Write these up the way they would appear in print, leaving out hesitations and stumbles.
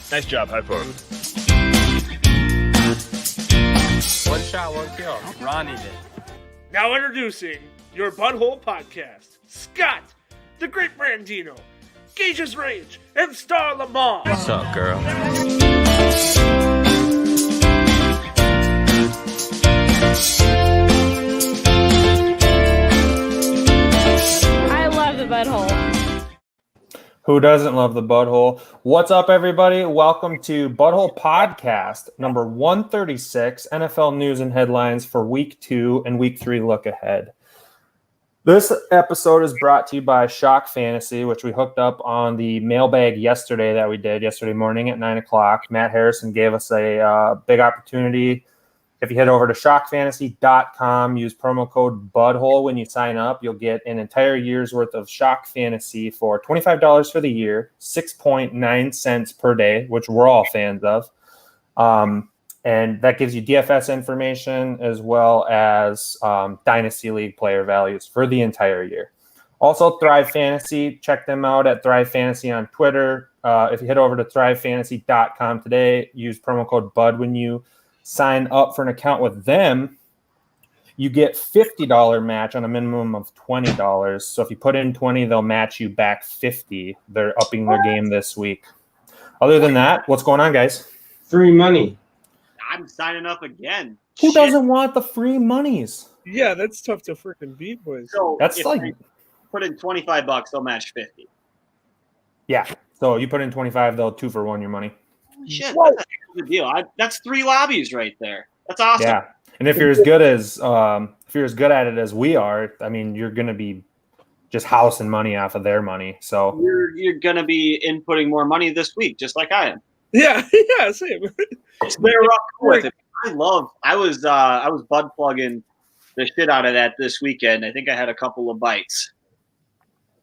Nice job, high four. One shot, one kill. Ronnie did. Now introducing your BudHole podcast, Scott, the Great Brandino, Gage's Rage, and Star Lamar. What's up, girl? I love the BudHole. Who doesn't love the BudHole? What's up, everybody? Welcome to BudHole Podcast, number 136, NFL news and headlines for Week 2 and Week 3 look ahead. This episode is brought to you by Shock Fantasy, which we hooked up on the mailbag yesterday morning at 9 o'clock. Matt Harrison gave us a big opportunity. If you head over to shockfantasy.com, use promo code BudHole when you sign up, you'll get an entire year's worth of Shock Fantasy for $25 for the year, 6.9 cents per day, which we're all fans of. And that gives you DFS information as well as Dynasty League player values for the entire year. Also, Thrive Fantasy, check them out at Thrive Fantasy on Twitter. If you head over to thrivefantasy.com today, use promo code BUD when you sign up for an account with them, you get $50 match on a minimum of $20. So if you put in 20, they'll match you back 50. They're upping their game this week. Other than that, what's going on, guys? Free money. I'm signing up again. Who doesn't want the free monies? Yeah, that's tough to freaking beat, boys. So That's if like, I put in $25, they'll match 50. yeah. So you put in 25, they'll 2 for 1 your money. Shit, that's a good deal. That's 3 lobbies right there. That's awesome. Yeah. And if you're as good at it as we are, I mean, you're going to be just housing money off of their money. So You're gonna be inputting more money this week, just like I am. Yeah, same. They're up with it. I was bud plugging the shit out of that this weekend. I think I had a couple of bites.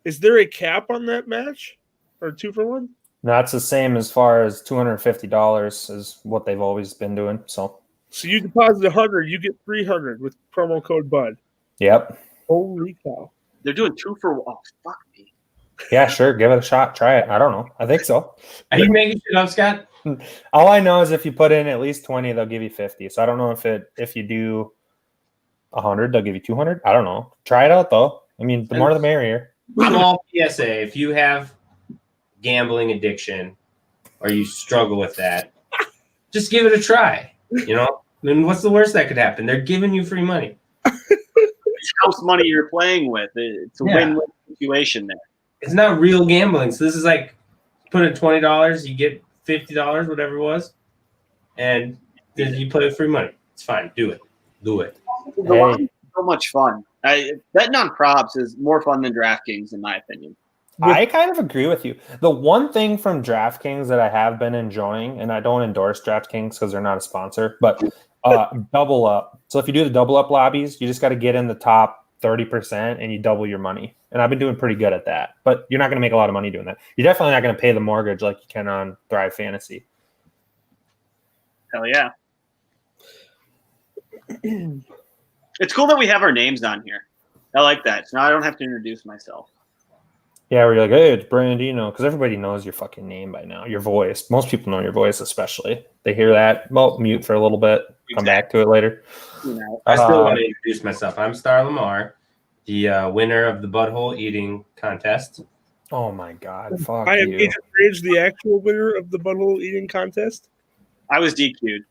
Is there a cap on that match? Or 2 for 1? that's the same as far as $250 is what they've always been doing. So You deposit 100, you get 300 with promo code BUD. yep. Holy cow. They're doing 2 for 1. Oh, fuck me. Yeah, sure. Give it a shot. Try it. I don't know. I think so. Are you making shit up, Scott? All I know is if you put in at least 20, they'll give you 50. So I don't know if you do 100, they'll give you 200. I don't know. Try it out, though. I mean, the more the merrier. Small PSA. If you have gambling addiction or you struggle with that, just give it a try. You know? I mean, what's the worst that could happen? They're giving you free money. It's house money you're playing with. It's a win-win situation there. It's not real gambling. So this is like put in $20, you get $50, whatever it was, and then you play with free money. It's fine. Do it. The lobby is so much fun. Betting on props is more fun than DraftKings, in my opinion. I kind of agree with you. The one thing from DraftKings that I have been enjoying, and I don't endorse DraftKings because they're not a sponsor, but double up. So if you do the double up lobbies, you just got to get in the top 30% and you double your money. And I've been doing pretty good at that. But you're not going to make a lot of money doing that. You're definitely not going to pay the mortgage like you can on Thrive Fantasy. Hell yeah. It's cool that we have our names on here. I like that. So now I don't have to introduce myself. Yeah, where you're like, hey, it's Brandino, because everybody knows your fucking name by now, your voice. Most people know your voice, especially. They hear that, well, mute for a little bit, come back to it later. You know, I still want to introduce myself. I'm Star Lamar, the winner of the BudHole eating contest. Oh my God, fuck I am you. Agent Rage, the actual winner of the BudHole eating contest. I was DQ'd.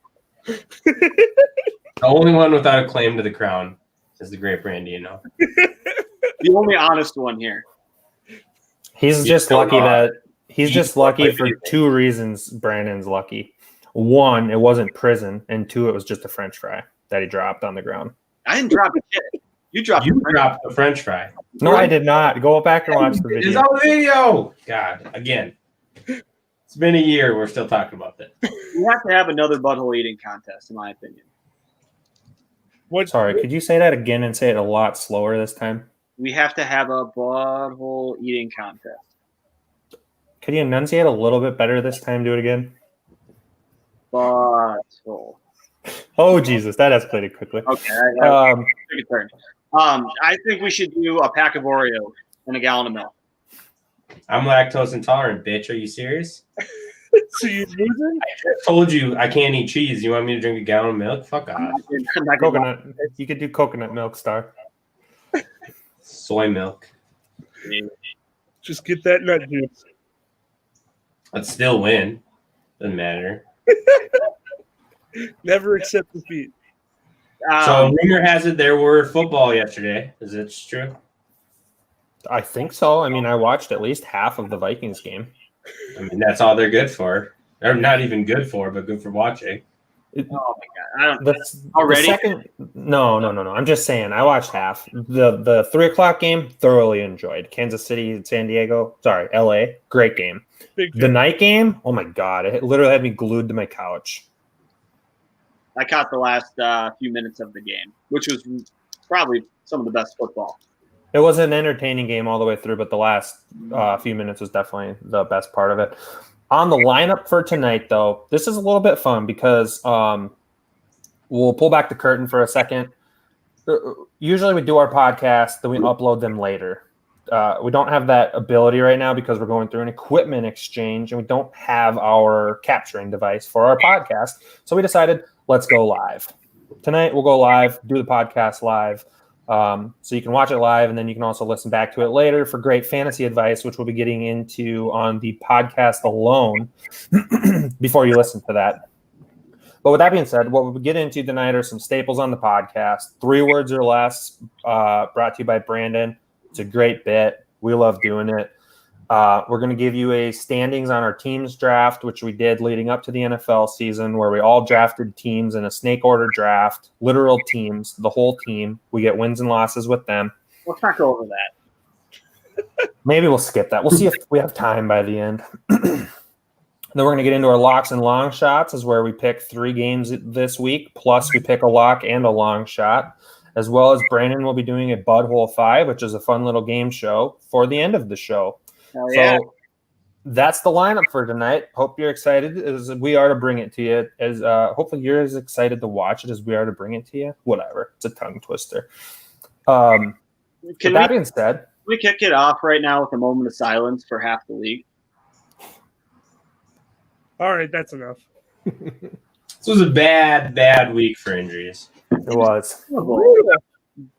The only one without a claim to the crown is the great Brandino. The only honest one here. He's just lucky for 2 reasons. Brandon's lucky. 1, it wasn't prison, and 2, it was just a French fry that he dropped on the ground. I didn't drop shit. You dropped the French fry. No, I did not. Go back and watch the It's video. on the video. God, again. It's been a year. We're still talking about this. We have to have another BudHole eating contest, in my opinion. Sorry, could you say that again and say it a lot slower this time? We have to have a BudHole eating contest. Could you enunciate a little bit better this time? Do it again. BudHole. Oh, Jesus, that escalated quickly. Okay, take a turn. I think we should do a pack of Oreos and a gallon of milk. I'm lactose intolerant, bitch. Are you serious? So you losing? I told you I can't eat cheese. You want me to drink a gallon of milk? Fuck off. I'm not gonna- Coconut. You could do coconut milk, Star. Soy milk. Just get that nut juice. I'd still win. Doesn't matter. Never accept defeat. So rumor has it there were football yesterday. Is it true? I think so. I mean, I watched at least half of the Vikings game. I mean, that's all they're good for. They're not even good for, but good for watching. oh my god! I don't. That's Already? The second. No. I'm just saying. I watched half. The 3:00 game thoroughly enjoyed. Kansas City, San Diego. Sorry, LA. Great game. Big The night game. Oh my god! It literally had me glued to my couch. I caught the last few minutes of the game, which was probably some of the best football. It was an entertaining game all the way through, but the last few minutes was definitely the best part of it. On the lineup for tonight, though, this is a little bit fun because we'll pull back the curtain for a second. Usually we do our podcast, then we upload them later. We don't have that ability right now because we're going through an equipment exchange and we don't have our capturing device for our podcast. So we decided, let's go live. Tonight we'll go live, do the podcast live. So you can watch it live and then you can also listen back to it later for great fantasy advice, which we'll be getting into on the podcast alone before you listen to that. But with that being said, what we'll get into tonight are some staples on the podcast. 3 words or less, brought to you by Brandon. It's a great bit. We love doing it. We're going to give you a standings on our teams draft, which we did leading up to the NFL season, where we all drafted teams in a snake order draft, literal teams, the whole team. We get wins and losses with them. Let's not go over that. Maybe we'll skip that. We'll see if we have time by the end. Then we're going to get into our locks and long shots, is where we pick 3 games this week, plus we pick a lock and a long shot, as well as Brandon will be doing a BudHole 5, which is a fun little game show for the end of the show. Hell yeah. So that's the lineup for tonight. Hope you're excited as we are to bring it to you. As hopefully you're as excited to watch it as we are to bring it to you. Whatever. It's a tongue twister. With that being said, Can we kick it off right now with a moment of silence for half the league? All right, that's enough. This was a bad week for injuries. it was.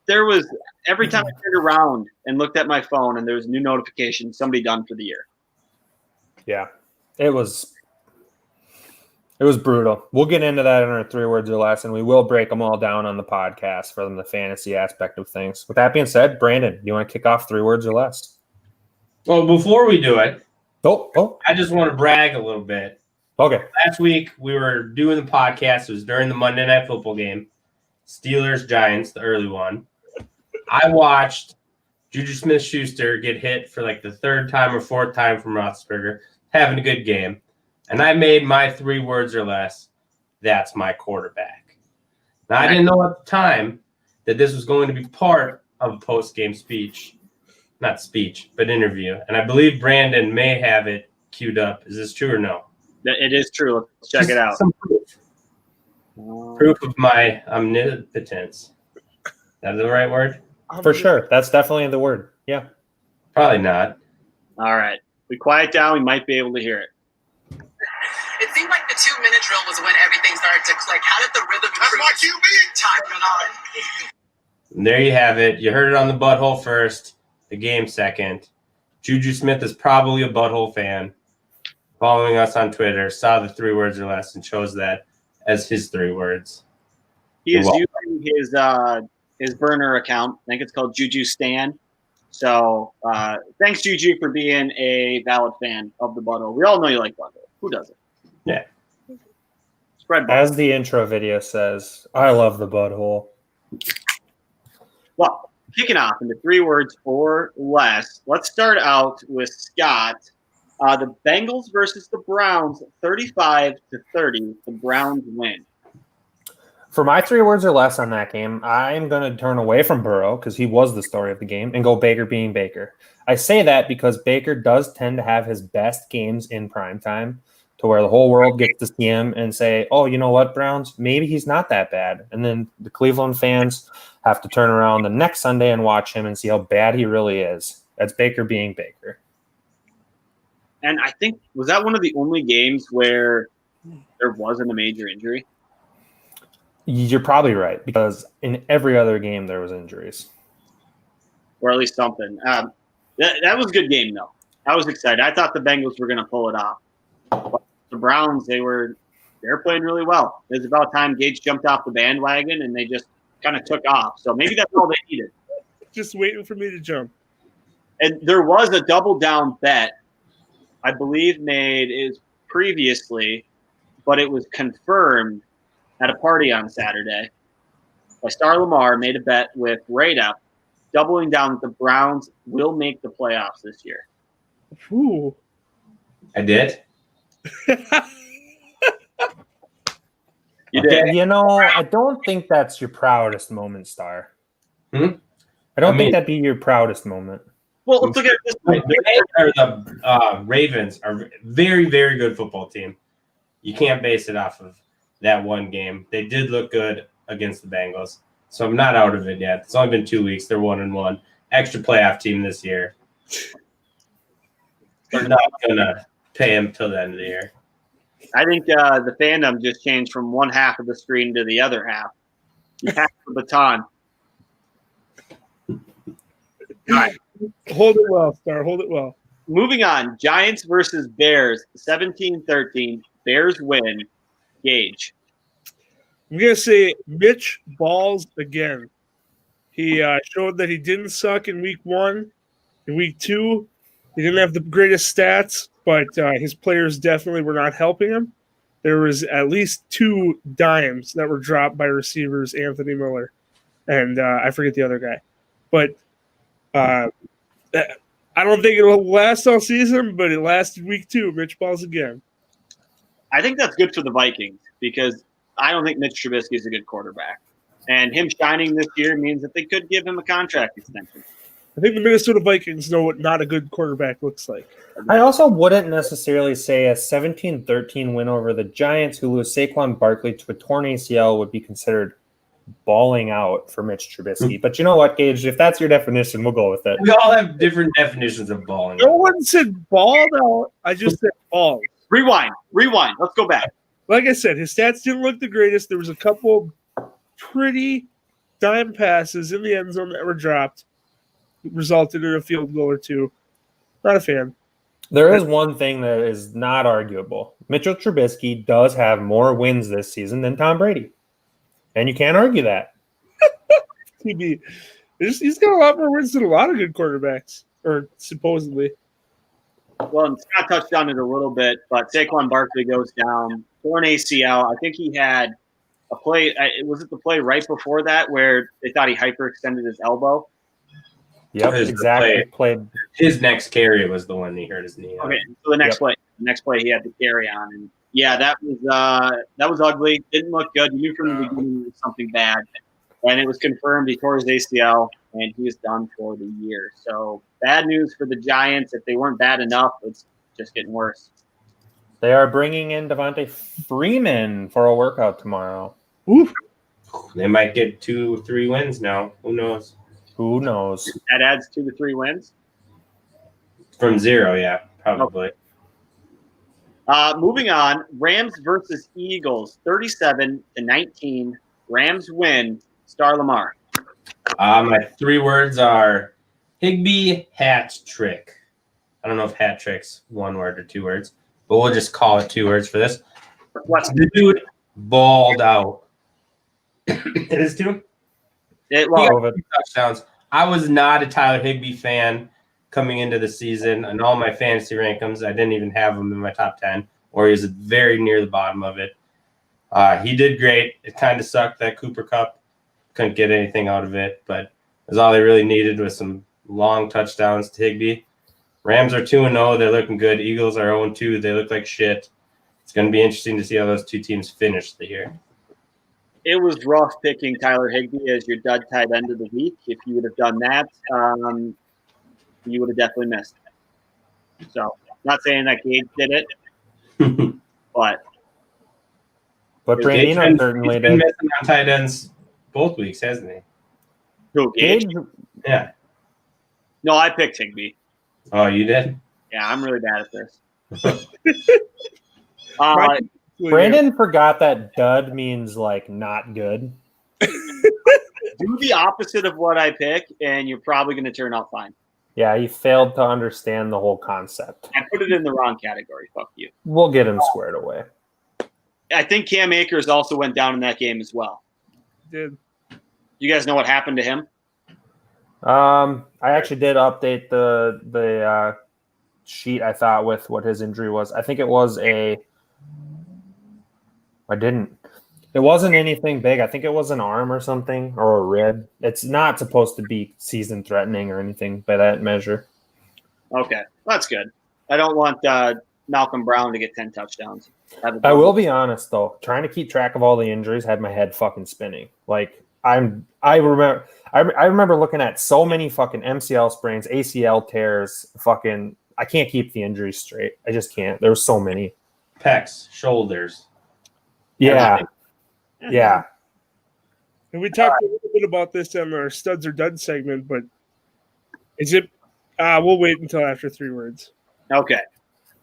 There was every time I turned around and looked at my phone and there was a new notification, somebody done for the year. Yeah. It was brutal. We'll get into that in our 3 words or less, and we will break them all down on the podcast from the fantasy aspect of things. With that being said, Brandon, do you want to kick off 3 words or less? Well, before we do it, Oh. I just want to brag a little bit. Okay. Last week, we were doing the podcast. It was during the Monday Night Football game. Steelers-Giants, the early one. I watched Juju Smith-Schuster get hit for like the 3rd time or 4th time from Roethlisberger, having a good game. And I made my 3 words or less, that's my quarterback. Now, I didn't know at the time that this was going to be part of a post-game speech. Not speech, but interview. And I believe Brandon may have it queued up. Is this true or no? It is true. Let's check it out. Some proof. Proof of my omnipotence. Is that the right word? For sure. That's definitely the word. Yeah. Probably not. All right. We quiet down. We might be able to hear it. It seemed like the 2-minute drill was when everything started to click. How did the rhythm improve? That's my QB. Time went on. And there you have it. You heard it on the BudHole first, the game second. Juju Smith is probably a BudHole fan. Following us on Twitter, saw the 3 words or less, and chose that as his 3 words. He is using his burner account. I think it's called Juju Stan. So thanks, Juju, for being a valid fan of the BudHole. We all know you like BudHole. Who doesn't? Yeah. Spread ball. As the intro video says, I love the BudHole. Well, kicking off into 3 words or less. Let's start out with Scott. The Bengals versus the Browns, 35-30. The Browns win. For my 3 words or less on that game, I'm going to turn away from Burrow because he was the story of the game and go Baker being Baker. I say that because Baker does tend to have his best games in prime time to where the whole world gets to see him and say, oh, you know what, Browns, maybe he's not that bad. And then the Cleveland fans have to turn around the next Sunday and watch him and see how bad he really is. That's Baker being Baker. And I think, was that one of the only games where there wasn't a major injury? You're probably right, because in every other game there was injuries. Or at least something. That was a good game, though. I was excited. I thought the Bengals were going to pull it off. But the Browns, they're playing really well. It was about time Gage jumped off the bandwagon, and they just kind of took off. So maybe that's all they needed. Just waiting for me to jump. And there was a double down bet, I believe, made is previously, but it was confirmed at a party on Saturday by Star Lamar. Made a bet with Radap, doubling down that the Browns will make the playoffs this year. Ooh. I did. You did. You know, I don't think that's your proudest moment, Star. Hmm? I don't think that'd be your proudest moment. Well, let's look at it this way. The Ravens are a very, very good football team. You can't base it off of that one game. They did look good against the Bengals, so I'm not out of it yet. It's only been 2 weeks. They're 1-1. Extra playoff team this year. We're not gonna pay him till the end of the year. I think the fandom just changed from one half of the screen to the other half. You passed the baton. All right. Hold it well, Star. Hold it well. Moving on. Giants versus Bears. 17-13. Bears win. Gage. I'm going to say Mitch balls again. He showed that he didn't suck in week 1. In week 2, he didn't have the greatest stats, but his players definitely were not helping him. There was at least 2 dimes that were dropped by receivers, Anthony Miller, and I forget the other guy. But I don't think it'll last all season, but it lasted week 2. Mitch balls again. I think that's good for the Vikings because I don't think Mitch Trubisky is a good quarterback. And him shining this year means that they could give him a contract extension. I think the Minnesota Vikings know what not a good quarterback looks like. I also wouldn't necessarily say a 17-13 win over the Giants, who lose Saquon Barkley to a torn ACL, would be considered balling out for Mitch Trubisky. But you know what, Gage? If that's your definition, we'll go with it. We all have different definitions of balling. No one said balled out. I just said balls. Rewind. Let's go back. Like I said, his stats didn't look the greatest. There was a couple pretty dime passes in the end zone that were dropped. It resulted in a field goal or 2. Not a fan. There is one thing that is not arguable. Mitchell Trubisky does have more wins this season than Tom Brady. And you can't argue that. TB. He's got a lot more wins than a lot of good quarterbacks, or supposedly. Well, and Scott touched on it a little bit, but Saquon Barkley goes down, torn ACL. I think he had a play. Was it the play right before that where they thought he hyperextended his elbow? Yep, exactly. His next carry was the one he hurt his knee on. Okay, so the next play he had to carry on, and yeah, that was ugly. Didn't look good. You knew from the beginning it was something bad, and it was confirmed. He tore his ACL, and he is done for the year. So bad news for the Giants. If they weren't bad enough, it's just getting worse. They are bringing in Devontae Freeman for a workout tomorrow. Oof. They might get 2-3 wins now. Who knows? Who knows? That adds 2 to 3 wins. From 0, yeah, probably. Moving on, Rams versus Eagles, 37-19. Rams win. Star Lamar. My 3 words are Higbee hat trick. I don't know if hat trick's 1 word or 2 words, but we'll just call it 2 words for this. The dude balled out. It is 2? He got 2 touchdowns. I was not a Tyler Higbee fan coming into the season. And all my fantasy rankings, I didn't even have him in my top 10, or he was very near the bottom of it. He did great. It kind of sucked that Cooper Kupp couldn't get anything out of it, but it was all they really needed was some long touchdowns to Higbee. Rams are 2-0. They're looking good. Eagles are 0-2. They look like shit. It's going to be interesting to see how those 2 teams finish the year. It was rough picking Tyler Higbee as your dud tight end of the week. If you would have done that, you would have definitely missed it. So, not saying that Gage did it, but Brandino certainly he's been did. missing on tight ends both weeks, hasn't he? Who, Gage? Yeah. No, I picked Higbee. Oh, you did? Yeah, I'm really bad at this. Brandon forgot that dud means like not good. Do the opposite of what I pick, and you're probably going to turn out fine. Yeah, he failed to understand the whole concept. I put it in the wrong category. Fuck you. We'll get him squared away. I think Cam Akers also went down in that game as well. Did. You guys know what happened to him? I actually did update the sheet, I thought, with what his injury was. I think it was I didn't. It wasn't anything big. I think it was an arm or something, or a rib. It's not supposed to be season-threatening or anything by that measure. Okay, that's good. I don't want Malcolm Brown to get 10 touchdowns. I will be honest, though. Trying to keep track of all the injuries had my head fucking spinning. Like, I remember looking at so many fucking MCL sprains, ACL tears, fucking – I can't keep the injuries straight. I just can't. There were so many. Pecs, shoulders. Yeah. Yeah. And we talked a little bit about this in our studs or duds segment, but is it we'll wait until after 3 words. Okay.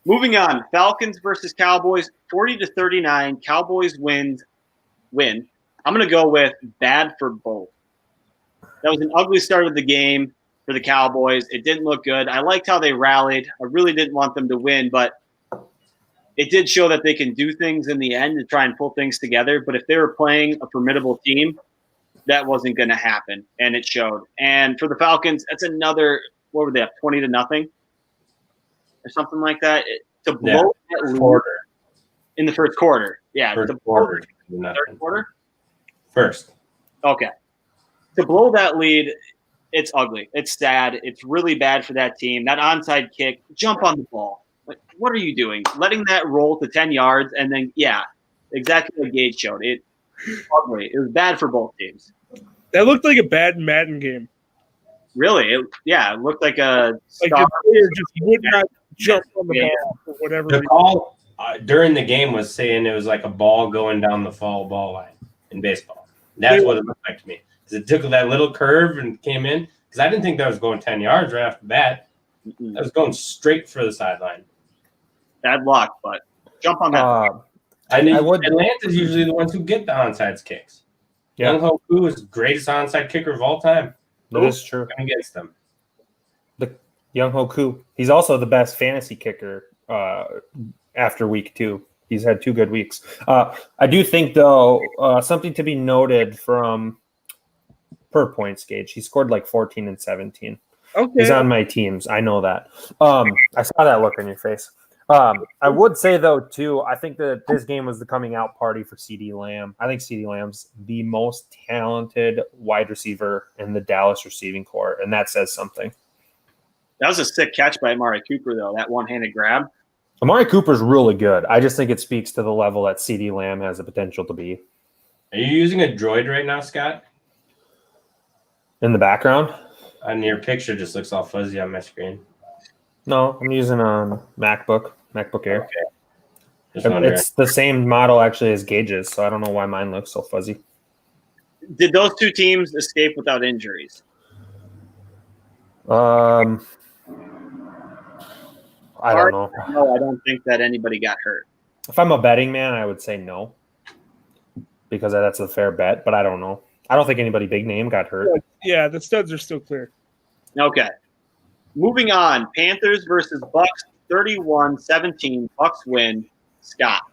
Moving on. Falcons versus Cowboys, 40-39. Cowboys win. I'm going to go with bad for both. That was an ugly start of the game for the Cowboys. It didn't look good. I liked how they rallied. I really didn't want them to win, but it did show that they can do things in the end to try and pull things together. But if they were playing a formidable team, that wasn't going to happen, and it showed. And for the Falcons, that's another, what were they up, 20-0 or something like that? To blow that lead in the first quarter. Yeah, Third quarter. First. Okay. To blow that lead, it's ugly. It's sad. It's really bad for that team. That onside kick, jump on the ball. Like, what are you doing? Letting that roll to 10 yards and then, yeah, exactly what Gage showed. It ugly. It was bad for both teams. That looked like a bad Madden game. Really? It looked like a like the player just would not jump on the ball for whatever The reason. call during the game was saying it was like a ball going down the foul ball line in baseball. That's what it looked like to me. Because it took that little curve and came in. Because I didn't think that was going 10 yards right off the bat. That was going straight for the sideline. Bad luck, but jump on that. Atlanta's usually the ones who get the onside kicks. Yeah. Young Ho Koo is the greatest onside kicker of all time. That is true. Against them. The Young Ho Koo. He's also the best fantasy kicker after week 2. He's had 2 good weeks. I do think, though, something to be noted from per points Gage. He scored like 14 and 17. Okay. He's on my teams. I know that. I saw that look on your face. I would say, though, too, I think that this game was the coming out party for CeeDee Lamb. I think CeeDee Lamb's the most talented wide receiver in the Dallas receiving corps, and that says something. That was a sick catch by Amari Cooper, though, that one-handed grab. Amari Cooper's really good. I just think it speaks to the level that CeeDee Lamb has the potential to be. Are you using a droid right now, Scott? In the background? And your picture just looks all fuzzy on my screen. No, I'm using a MacBook Air. Okay. It's the same model actually as Gage's, so I don't know why mine looks so fuzzy. Did those 2 teams escape without injuries? I don't know. No, I don't think that anybody got hurt. If I'm a betting man, I would say no, because that's a fair bet, but I don't know. I don't think anybody big name got hurt. Yeah, the studs are still clear. Okay. Moving on. Panthers versus Bucks, 31-17. Bucks win. Scott.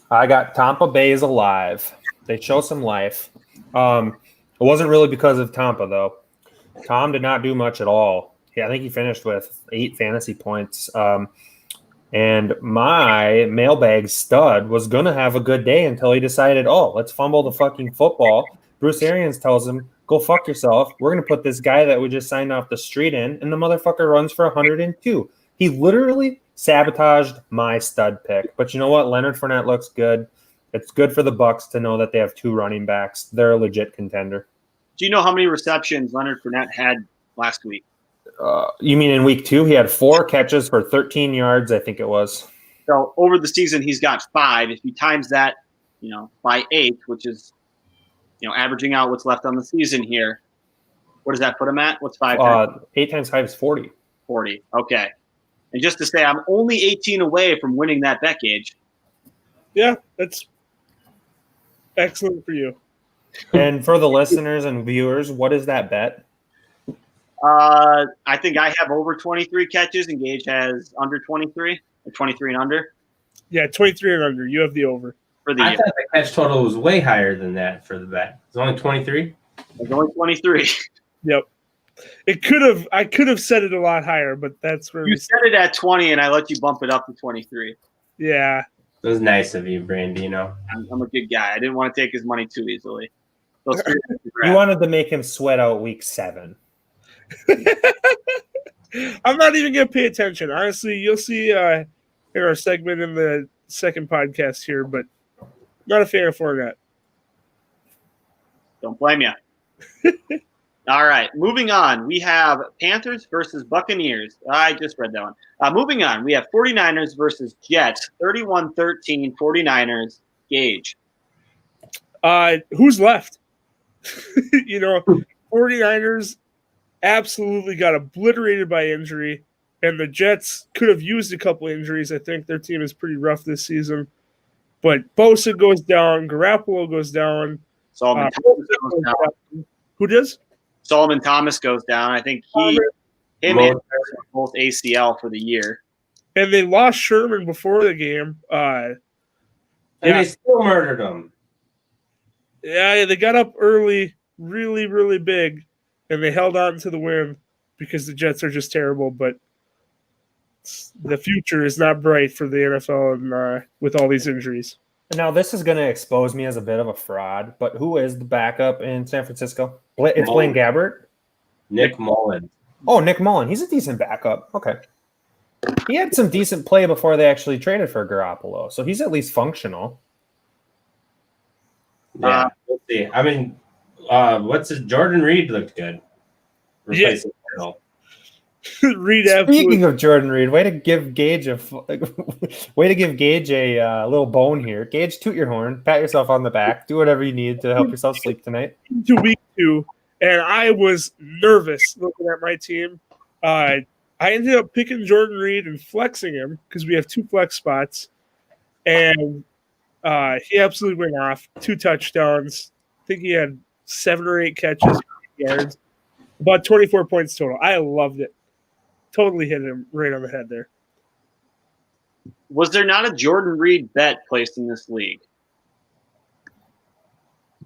I got Tampa Bay is alive. They show some life. It wasn't really because of Tampa, though. Tom did not do much at all. I think he finished with 8 fantasy points. And my mailbag stud was going to have a good day until he decided, let's fumble the fucking football. Bruce Arians tells him, go fuck yourself. We're going to put this guy that we just signed off the street in, and the motherfucker runs for 102. He literally sabotaged my stud pick. But you know what? Leonard Fournette looks good. It's good for the Bucs to know that they have 2 running backs. They're a legit contender. Do you know how many receptions Leonard Fournette had last week? You mean in week 2? He had 4 catches for 13 yards, I think it was. So over the season, he's got 5. If you times that, by 8, which is, averaging out what's left on the season here, what does that put him at? What's 5 times? 8 times 5 is 40. 40. Okay. And just to say, I'm only 18 away from winning that bet, Gage. Yeah, that's excellent for you. And for the listeners and viewers, what is that bet? I think I have over 23 catches, and Gage has under 23, or 23 and under Yeah, 23 and under. You have the over. for the I year. thought the catch total was way higher than that for the bet. It's only 23. It's only 23. Yep. I could have set it a lot higher, but that's where You set it at 20, and I let you bump it up to 23. yeah. It was nice of you, Brandino. I'm a good guy. I didn't want to take his money too easily. Those three You wanted to make him sweat out week 7. I'm not even gonna pay attention. Honestly, you'll see in our segment in the second podcast here, but not a fan of Fournette. Don't blame you. All right, moving on. We have Panthers versus Buccaneers. I just read that one. Moving on, we have 49ers versus Jets. 31-13 49ers. Gage. Who's left? 49ers absolutely got obliterated by injury, and the Jets could have used a couple injuries. I think their team is pretty rough this season. But Bosa goes down, Garoppolo goes down. Solomon Thomas goes down. Who does? Solomon Thomas goes down. I think him and both ACL for the year. And they lost Sherman before the game. And they still murdered him. Yeah, they got up early, really, really big, and they held on to the win because the Jets are just terrible. But the future is not bright for the NFL and, with all these injuries. Now, this is going to expose me as a bit of a fraud, but who is the backup in San Francisco? It's Blaine Gabbert? Nick Mullen. Oh, Nick Mullen. He's a decent backup. Okay. He had some decent play before they actually traded for Garoppolo, so he's at least functional. Yeah, we'll see. I mean, Jordan Reed looked good. Replacing Kittle. Reed. Speaking of Jordan Reed, way to give Gage a little bone here. Gage, toot your horn, pat yourself on the back, do whatever you need to help yourself sleep tonight. To week 2, and I was nervous looking at my team. I ended up picking Jordan Reed and flexing him because we have 2 flex spots, and he absolutely went off. 2 touchdowns. I think he had 7 or 8 catches, yards, about 24 points total. I loved it. Totally hit him right on the head there. Was there not a Jordan Reed bet placed in this league?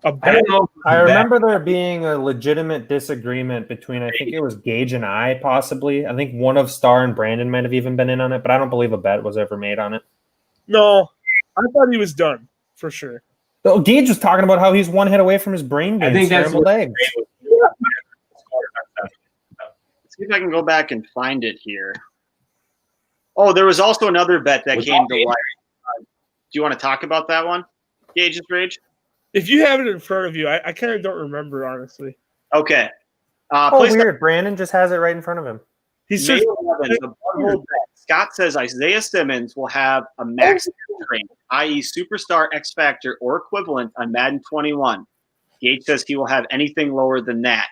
A I bet? don't know. I remember there being a legitimate disagreement between, I think it was Gage and I, possibly. I think one of Star and Brandon might have even been in on it, but I don't believe a bet was ever made on it. No, I thought he was done for sure. So Gage was talking about how he's one hit away from his brain I being think that's scrambled what- eggs. Let's see if I can go back and find it here. Oh, there was also another bet that came to light. Do you want to talk about that one, Gage's Rage? If you have it in front of you, I kind of don't remember, honestly. Okay. Oh, Place weird. Brandon just has it right in front of him. He May says 11th, the BudHole bet. Scott says Isaiah Simmons will have a max rank, i.e. superstar X Factor or equivalent on Madden 21. Gage says he will have anything lower than that.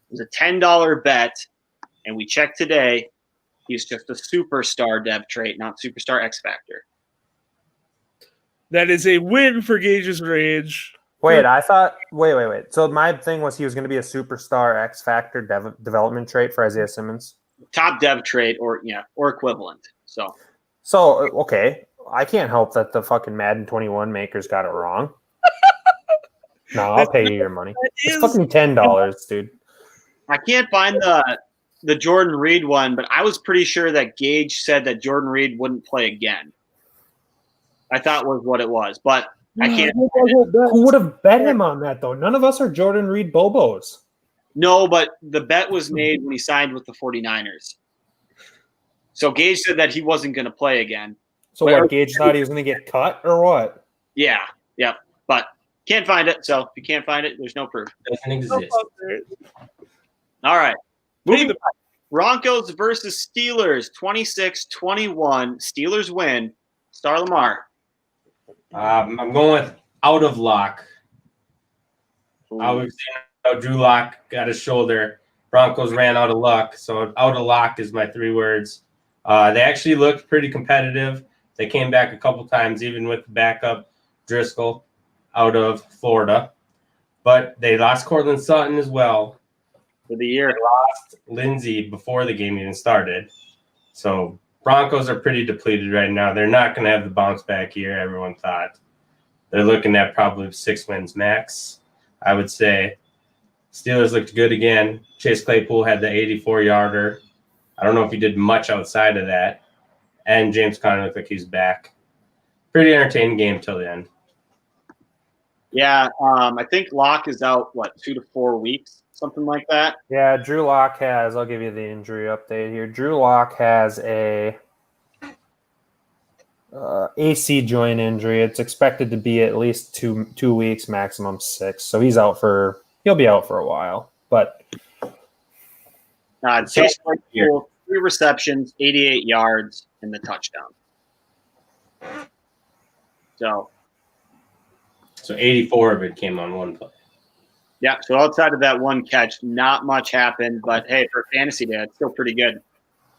It was a $10 bet, and we checked today. He's just a superstar dev trait, not superstar X Factor. that is a win for Gage's Rage. Wait, I thought. Wait. So my thing was he was going to be a superstar X Factor development trait for Isaiah Simmons. Top dev trait or equivalent. So Okay, I can't help that the fucking Madden 21 makers got it wrong. No, I'll pay you your money. It's fucking $10, dude. I can't find the Jordan Reed one, but I was pretty sure that Gage said that Jordan Reed wouldn't play again. I thought was what it was, but I can't. Who would have bet him on that though? None of us are Jordan Reed Bobos. No, but the bet was made when he signed with the 49ers. So Gage said that he wasn't going to play again. So what? Gage thought he was going to get cut or what? Yeah, but can't find it. So if you can't find it, there's no proof. Doesn't exist. All right. Moving on. Broncos versus Steelers, 26-21. Steelers win. Star Lamar. I'm going with out of lock. I was Drew Lock got his shoulder. Broncos ran out of luck. So out of lock is my 3 words. They actually looked pretty competitive. They came back a couple times, even with the backup Driscoll out of Florida. But they lost Cortland Sutton as well. For the year. They lost Lindsey before the game even started. So Broncos are pretty depleted right now. They're not going to have the bounce back year everyone thought. They're looking at probably 6 wins max, I would say. Steelers looked good again. Chase Claypool had the 84-yarder. I don't know if he did much outside of that. And James Conner looked like he's back. Pretty entertaining game till the end. Yeah, I think Locke is out, 2 to 4 weeks, something like that. Yeah, Drew Lock has, I'll give you the injury update here. Drew Lock has a AC joint injury. It's expected to be at least two weeks, maximum 6. So he'll be out for a while. But Chase Claypool, 3 receptions, 88 yards, and the touchdown. So 84 of it came on one play. Yeah, so outside of that one catch, not much happened. But, hey, for fantasy day, it's still pretty good.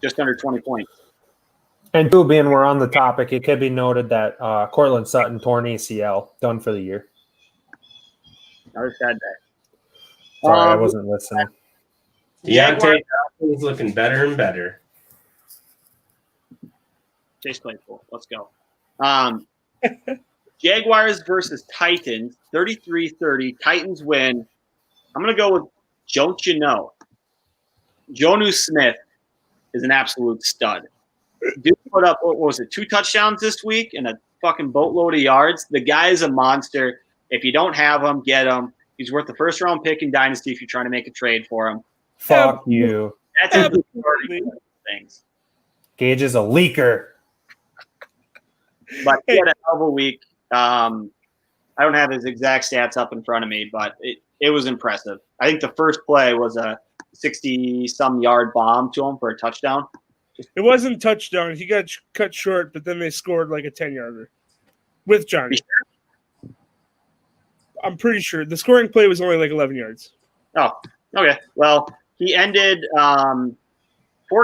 Just under 20 points. And too, being we're on the topic, it could be noted that Cortland Sutton torn ACL, done for the year. Another sad day. Sorry, I wasn't listening. Deontay Johnson's looking better and better. Chase Claypool, let's go. Jaguars versus Titans, 33-30. Titans win. I'm going to go with don't you know. Jonnu Smith is an absolute stud. Dude put up, 2 touchdowns this week and a fucking boatload of yards. The guy is a monster. If you don't have him, get him. He's worth the first-round pick in Dynasty if you're trying to make a trade for him. Fuck you. That's a good things. Gage is a leaker. But he had a hell of a week. I don't have his exact stats up in front of me, but it was impressive. I think the first play was a 60-some yard bomb to him for a touchdown. It wasn't touchdown. He got cut short, but then they scored like a 10-yarder with Johnny. I'm pretty sure. The scoring play was only like 11 yards. Oh, okay. Well, he ended 4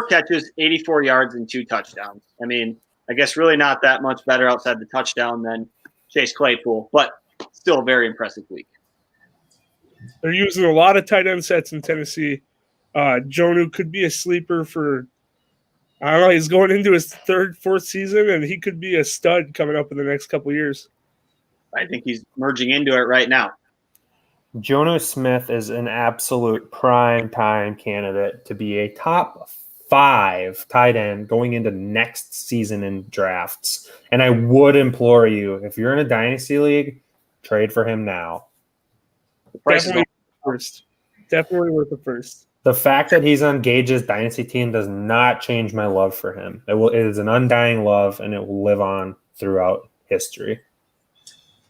catches, 84 yards, and 2 touchdowns. I mean, I guess really not that much better outside the touchdown than Chase Claypool, but still a very impressive week. They're using a lot of tight end sets in Tennessee. Jonnu could be a sleeper for, I don't know, he's going into his 3rd, 4th season, and he could be a stud coming up in the next couple of years. I think he's merging into it right now. Jonnu Smith is an absolute prime time candidate to be a top 5 tight end going into next season in drafts. And I would implore you, if you're in a dynasty league, trade for him now. Definitely worth the first. The fact that he's on Gage's dynasty team does not change my love for him. It is an undying love, and it will live on throughout history.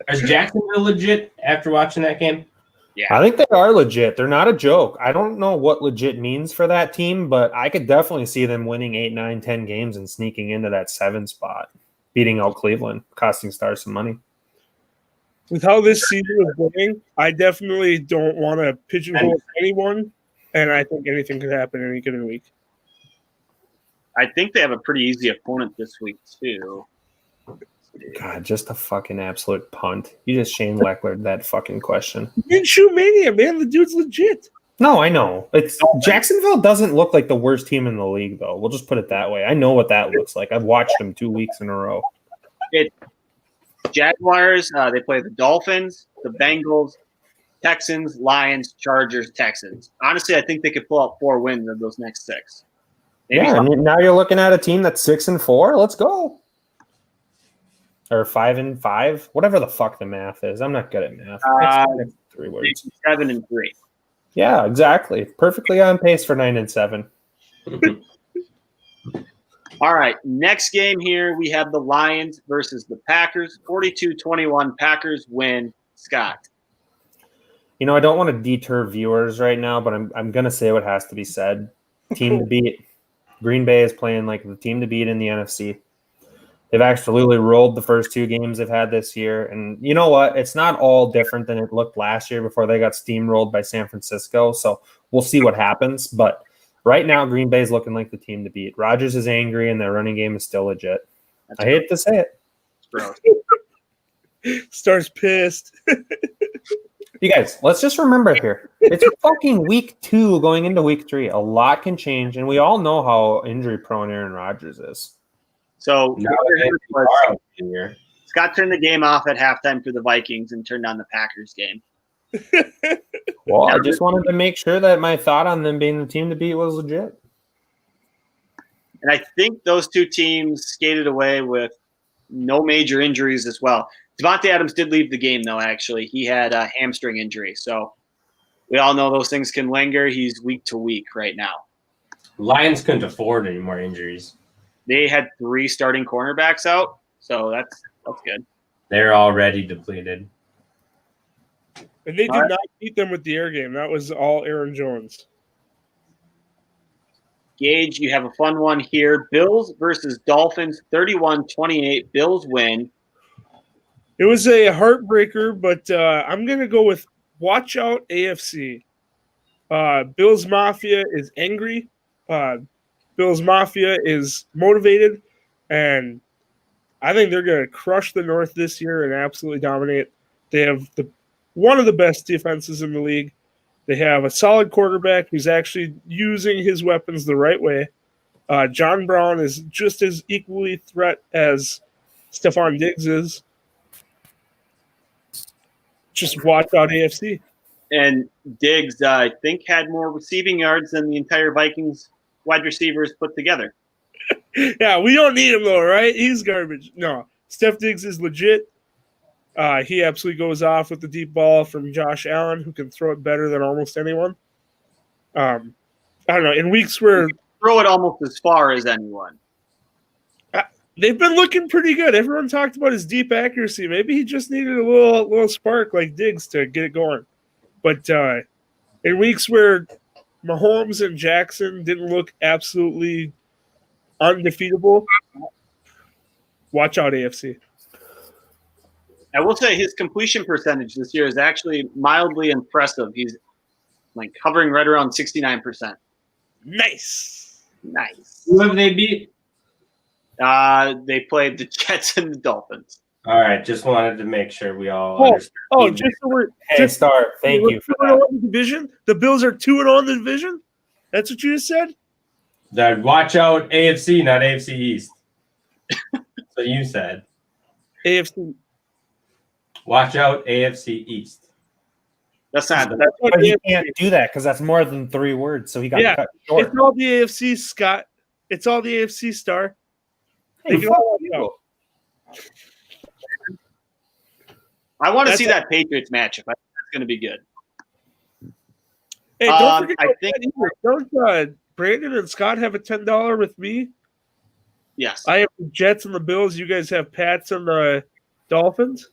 Is Jacksonville legit after watching that game? Yeah. I think they are legit. They're not a joke. I don't know what legit means for that team, but I could definitely see them winning 8, 9, 10 games and sneaking into that 7 spot, beating out Cleveland, costing Stars some money. With how this season is going, I definitely don't want to pigeonhole anyone, and I think anything could happen any given week. I think they have a pretty easy opponent this week, too. God, just a fucking absolute punt. You just Shane Lecklered that fucking question. Minshew Mania, man. The dude's legit. No, I know. Jacksonville doesn't look like the worst team in the league, though. We'll just put it that way. I know what that looks like. I've watched them 2 weeks in a row. Jaguars, they play the Dolphins, the Bengals, Texans, Lions, Chargers, Texans. Honestly, I think they could pull out 4 wins of those next 6. Maybe I mean, now you're looking at a team that's 6-4. Let's go. Or 5-5, whatever the fuck the math is. I'm not good at math. 3 words. 7-3. Yeah, exactly. Perfectly on pace for 9-7. All right, next game here we have the Lions versus the Packers. 42-21. Packers win. Scott. You know, I don't want to deter viewers right now, but I'm gonna say what has to be said. Team to beat. Green Bay is playing like the team to beat in the NFC. They've absolutely rolled the first 2 games they've had this year. And you know what? It's not all different than it looked last year before they got steamrolled by San Francisco. So we'll see what happens. But Right now, Green Bay's looking like the team to beat. Rodgers is angry, and their running game is still legit. I hate to say it. Gross. Star's pissed. You guys, let's just remember here. It's fucking week 2 going into week 3. A lot can change, and we all know how injury-prone Aaron Rodgers is. So No, here. Scott turned the game off at halftime for the Vikings and turned on the Packers game. Well, I just wanted to make sure that my thought on them being the team to beat was legit. And I think those two teams skated away with no major injuries as well. Devontae Adams did leave the game, though, actually. He had a hamstring injury. So we all know those things can linger. He's week to week right now. Lions couldn't afford any more injuries. They had 3 starting cornerbacks out, so that's good. They're already depleted. And they did not beat them with the air game. That was all Aaron Jones. Gage, you have a fun one here. Bills versus Dolphins, 31-28. Bills win. It was a heartbreaker, but I'm going to go with watch out AFC. Bills Mafia is angry. Bills Mafia is motivated. And I think they're going to crush the North this year and absolutely dominate. They have one of the best defenses in the league. They have a solid quarterback who's actually using his weapons the right way. John Brown is just as equally threat as Stephon Diggs is. Just watch out AFC. And Diggs, I think, had more receiving yards than the entire Vikings wide receivers put together. Yeah, we don't need him, though, right? He's garbage. No, Steph Diggs is legit. He absolutely goes off with the deep ball from Josh Allen, who can throw it better than almost anyone. I don't know. In weeks where Throw it almost as far as anyone. they've been looking pretty good. Everyone talked about his deep accuracy. Maybe he just needed a little spark like Diggs to get it going. But in weeks where Mahomes and Jackson didn't look absolutely undefeatable, watch out AFC. I will say his completion percentage this year is actually mildly impressive. He's like hovering right around 69%. Nice. Who have they beat? They played the Jets and the Dolphins. All right, just wanted to make sure we all understood. Oh, just so we're Hey, Star, thank you for that. in the division. The Bills are 2-0 in the division. That's what you just said. That watch out AFC, not AFC East. So you said. AFC. Watch out AFC East. That's not. That's what But he AFC can't do that because that's more than 3 words, so he got cut short. It's all the AFC, Scott. It's all the AFC, Star. Hey, They can fuck all you. go. I want to That's see that Patriots matchup. I think that's going to be good. Hey, don't forget I about think- that either. Don't Brandon and Scott have a $10 with me? Yes. I have the Jets and the Bills. You guys have Pats and the Dolphins?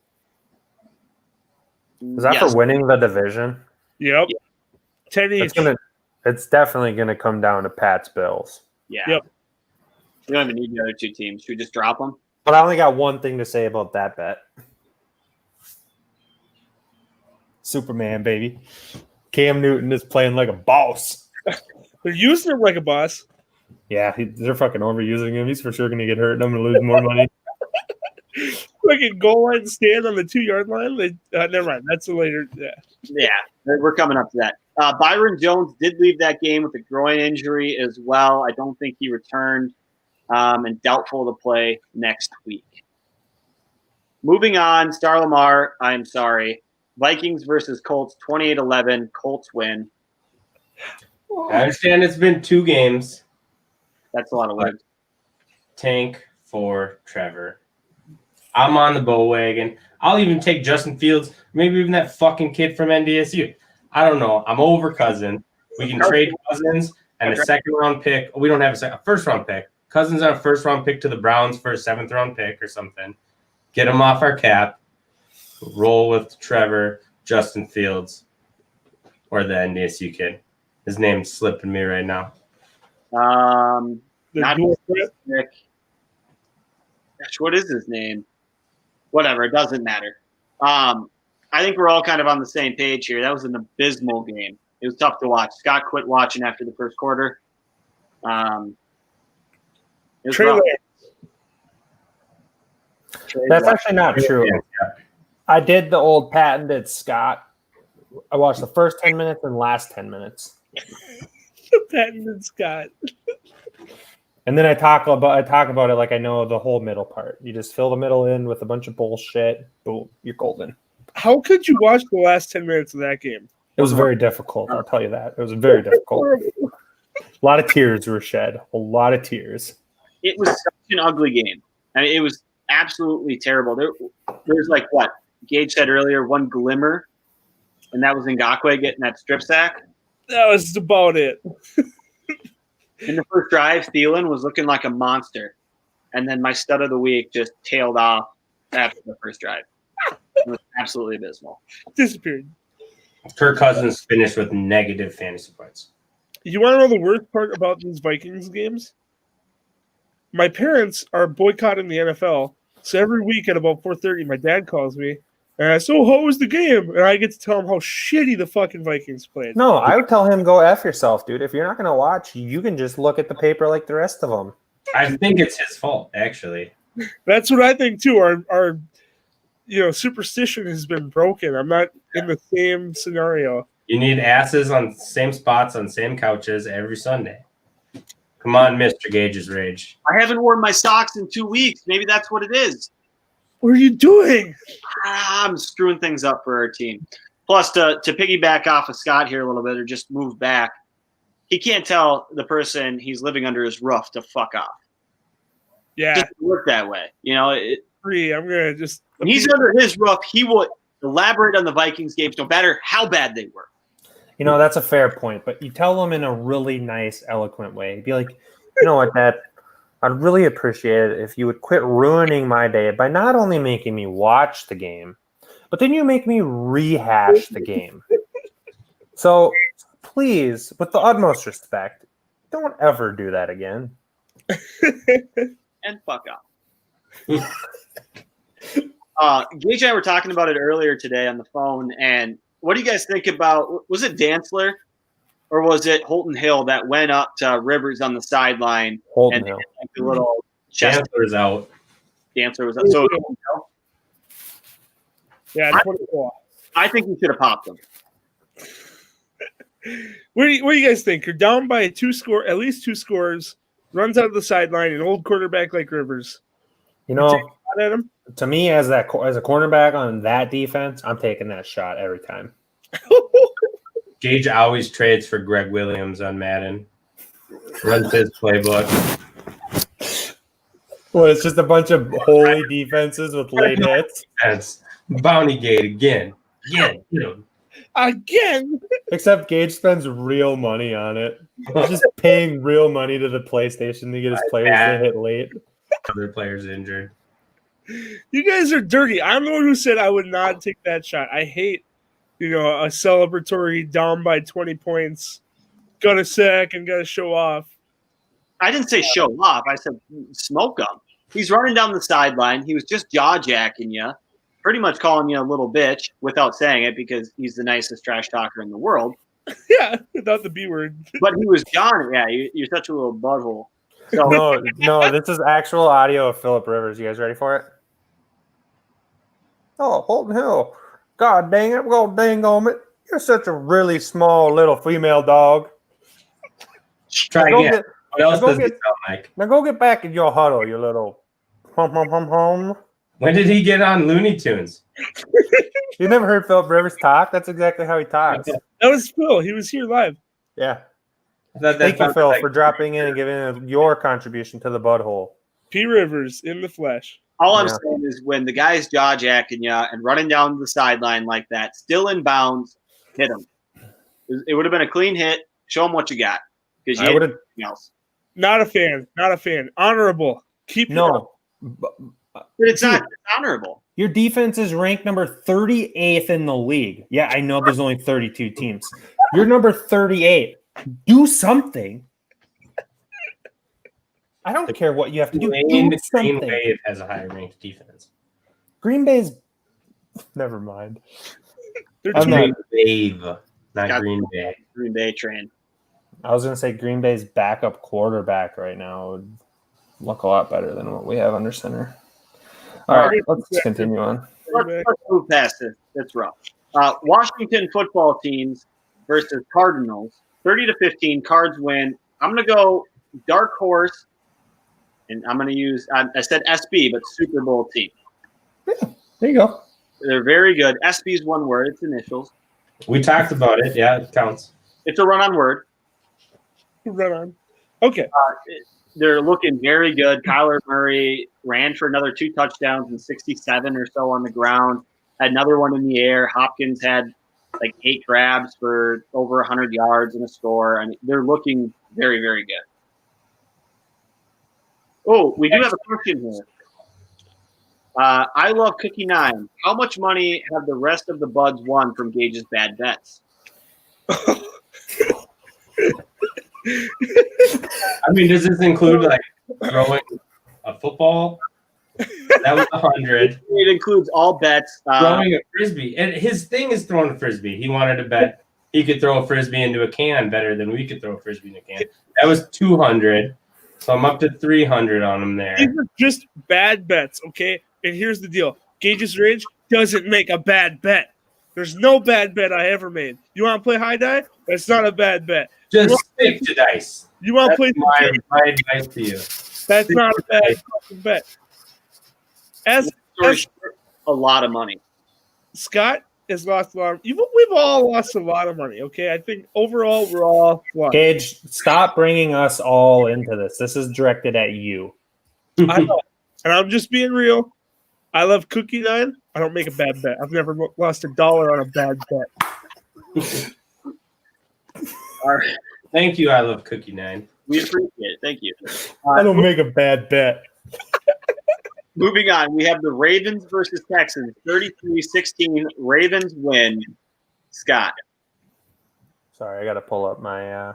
Is that Yes. for winning the division? Yep. 10 each. It's definitely gonna come down to Pat's Bills. Yeah. Yep. We don't even need the other 2 teams. Should we just drop them? But I only got one thing to say about that bet. Superman, baby. Cam Newton is playing like a boss. They're using him like a boss. Yeah, they're fucking overusing him. He's for sure going to get hurt, and I'm going to lose more money. Like a goal line stand on the 2-yard line. Never mind. That's a later. Yeah. Yeah. We're coming up to that. Byron Jones did leave that game with a groin injury as well. I don't think he returned and doubtful to play next week. Moving on, Star Lamar, I'm sorry. Vikings versus Colts, 28-11. Colts win. I understand it's been 2 games. That's a lot of words. Tank for Trevor. I'm on the bow wagon. I'll even take Justin Fields, maybe even that fucking kid from NDSU. I don't know. I'm over Cousins. We can trade Cousins and a second-round pick. We don't have a first-round pick. Cousins on a first-round pick to the Browns for a 7th-round pick or something. Get him off our cap. Roll with Trevor, Justin Fields, or the NDSU kid. His name's slipping me right now. Not Nick. Gosh, what is his name? Whatever, it doesn't matter. I think we're all kind of on the same page here. That was an abysmal game. It was tough to watch. Scott quit watching after the first quarter. It was Trey rough. Lance. That's actually not true. I did the old patented Scott. I watched the first 10 minutes and last 10 minutes. Patton and Scott. And then I talk about it like I know the whole middle part. You just fill the middle in with a bunch of bullshit. Boom, you're golden. How could you watch the last 10 minutes of that game? It was very difficult. I'll tell you that. It was very difficult. A lot of tears were shed. A lot of tears. It was such an ugly game. I mean, it was absolutely terrible. There's like what Gage said earlier, one glimmer, and that was Ngakoue getting that strip sack. That was about it. In the first drive, Thielen was looking like a monster, and then my stud of the week just tailed off after the first drive. It was absolutely abysmal. Disappeared. Kirk Cousins finished with negative fantasy points. You want to know the worst part about these Vikings games? My parents are boycotting the NFL, so every week at about 4:30, my dad calls me, and so how was the game? And I get to tell him how shitty the fucking Vikings played. No, I would tell him go F yourself, dude. If you're not going to watch, you can just look at the paper like the rest of them. I think it's his fault, actually. That's what I think too. Our superstition has been broken. I'm not in the same scenario. You need asses on same spots on same couches every Sunday. Come on, Mr. Gage's Rage. I haven't worn my socks in 2 weeks. Maybe that's what it is. What are you doing? I'm screwing things up for our team. Plus, to piggyback off of Scott here a little bit, or just move back, he can't tell the person he's living under his roof to fuck off. Yeah, It doesn't work that way. I'm gonna just. When he's under his roof, he will elaborate on the Vikings games, no matter how bad they were. You know, that's a fair point, but you tell them in a really nice, eloquent way. Be like, you know what, Dad? I'd really appreciate it if you would quit ruining my day by not only making me watch the game, but then you make me rehash the game. So please, with the utmost respect, don't ever do that again. And fuck off. Gage and I were talking about it earlier today on the phone, and what do you guys think about, was it Dantzler or was it Holton Hill that went up to Rivers on the sideline? Holton Hill. Like the little chest. Dantzler's out. Dantzler was up. So Holton Hill? Yeah, 24. I think we should have popped them. What do you guys think? You're down by at least two scores, runs out of the sideline, an old quarterback like Rivers. You know, at him? to me, as a cornerback on that defense, I'm taking that shot every time. Gage always trades for Greg Williams on Madden. Runs his playbook. Well, it's just a bunch of holy defenses with late hits. That's Bounty Gate again. Again. Again. Except Gage spends real money on it. He's just paying real money to the PlayStation to get his players to hit late. Other players injured. You guys are dirty. I'm the one who said I would not take that shot. I hate, a celebratory down by 20 points, got a sack and got to show off. I didn't say show off. I said smoke him. He's running down the sideline. He was just jaw-jacking you, pretty much calling you a little bitch without saying it because he's the nicest trash talker in the world. Yeah, without the B word. But he was John. Yeah, you're such a little butthole. So, No, this is actual audio of Phillip Rivers. You guys ready for it? Oh, Holton Hill. God dang it, I'm going to dang on it. You're such a really small little female dog. Try Now go again. get- What else go does get- it sound like? Now go get back in your huddle, you little hum. When did he get on Looney Tunes? You never heard Phillip Rivers talk? That's exactly how he talks. That was Phil. He was here live. Yeah. I thought that Thank you, sounded Phil, like- for dropping in and giving your contribution to the BudHole. P. Rivers in the flesh. all I'm Yeah. saying is when the guy's jaw-jacking you and running down the sideline like that, still in bounds, hit him. It would have been a clean hit. Show him what you got. Because you I had would have nothing else. Not a fan. Not a fan. Honorable. Keep it up. no. But it's not honorable. Your defense is ranked number 38th in the league. Yeah, I know there's only 32 teams. You're number 38. Do something. I don't care what you have to do. Green Do something. Wave has a higher ranked defense. Green Bay's. Never mind. They're I'm too- not- Green Wave, not Got- Green Bay. Green Bay train. I was going to say Green Bay's backup quarterback right now would look a lot better than what we have under center. All right, let's continue on. Let's move past this. That's rough. Washington football teams versus Cardinals. 30-15. Cards win. I'm going to go dark horse, and I'm going to use. I said SB, but Super Bowl team. Yeah, there you go. They're very good. SB is one word. It's initials. We talked about it. Yeah, it counts. It's a run-on word. Run on. Okay. They're looking very good. Kyler Murray ran for another 2 touchdowns and 67 or so on the ground. Had another one in the air. Hopkins had like 8 grabs for over 100 yards and a score. I mean, they're looking very, very good. Oh, we do have a question here. I love Cookie 9. How much money have the rest of the buds won from Gage's bad bets? I mean, does this include like throwing a football? That was 100. It includes all bets. Throwing a frisbee, and his thing is throwing a frisbee. He wanted to bet he could throw a frisbee into a can better than we could throw a frisbee in a can. That was 200. So I'm up to 300 on him there. These are just bad bets, okay? And here's the deal. Gage's Range doesn't make a bad bet. There's no bad bet I ever made. You want to play high die? That's not a bad bet. Just stick to dice. You want to play my advice to you. That's not a bad fucking bet. As a lot of money. Scott has lost a lot. We've all lost a lot of money, okay? I think overall we're all lost. Gage, stop bringing us all into this. This is directed at you. I know. And I'm just being real. I love Cookie 9. I don't make a bad bet. I've never lost $1 on a bad bet. All right. Thank you. I love Cookie 9. We appreciate it. Thank you. I don't make a bad bet. Moving on, we have the Ravens versus Texans. 33-16. Ravens win. Scott. Sorry, I got to pull up my I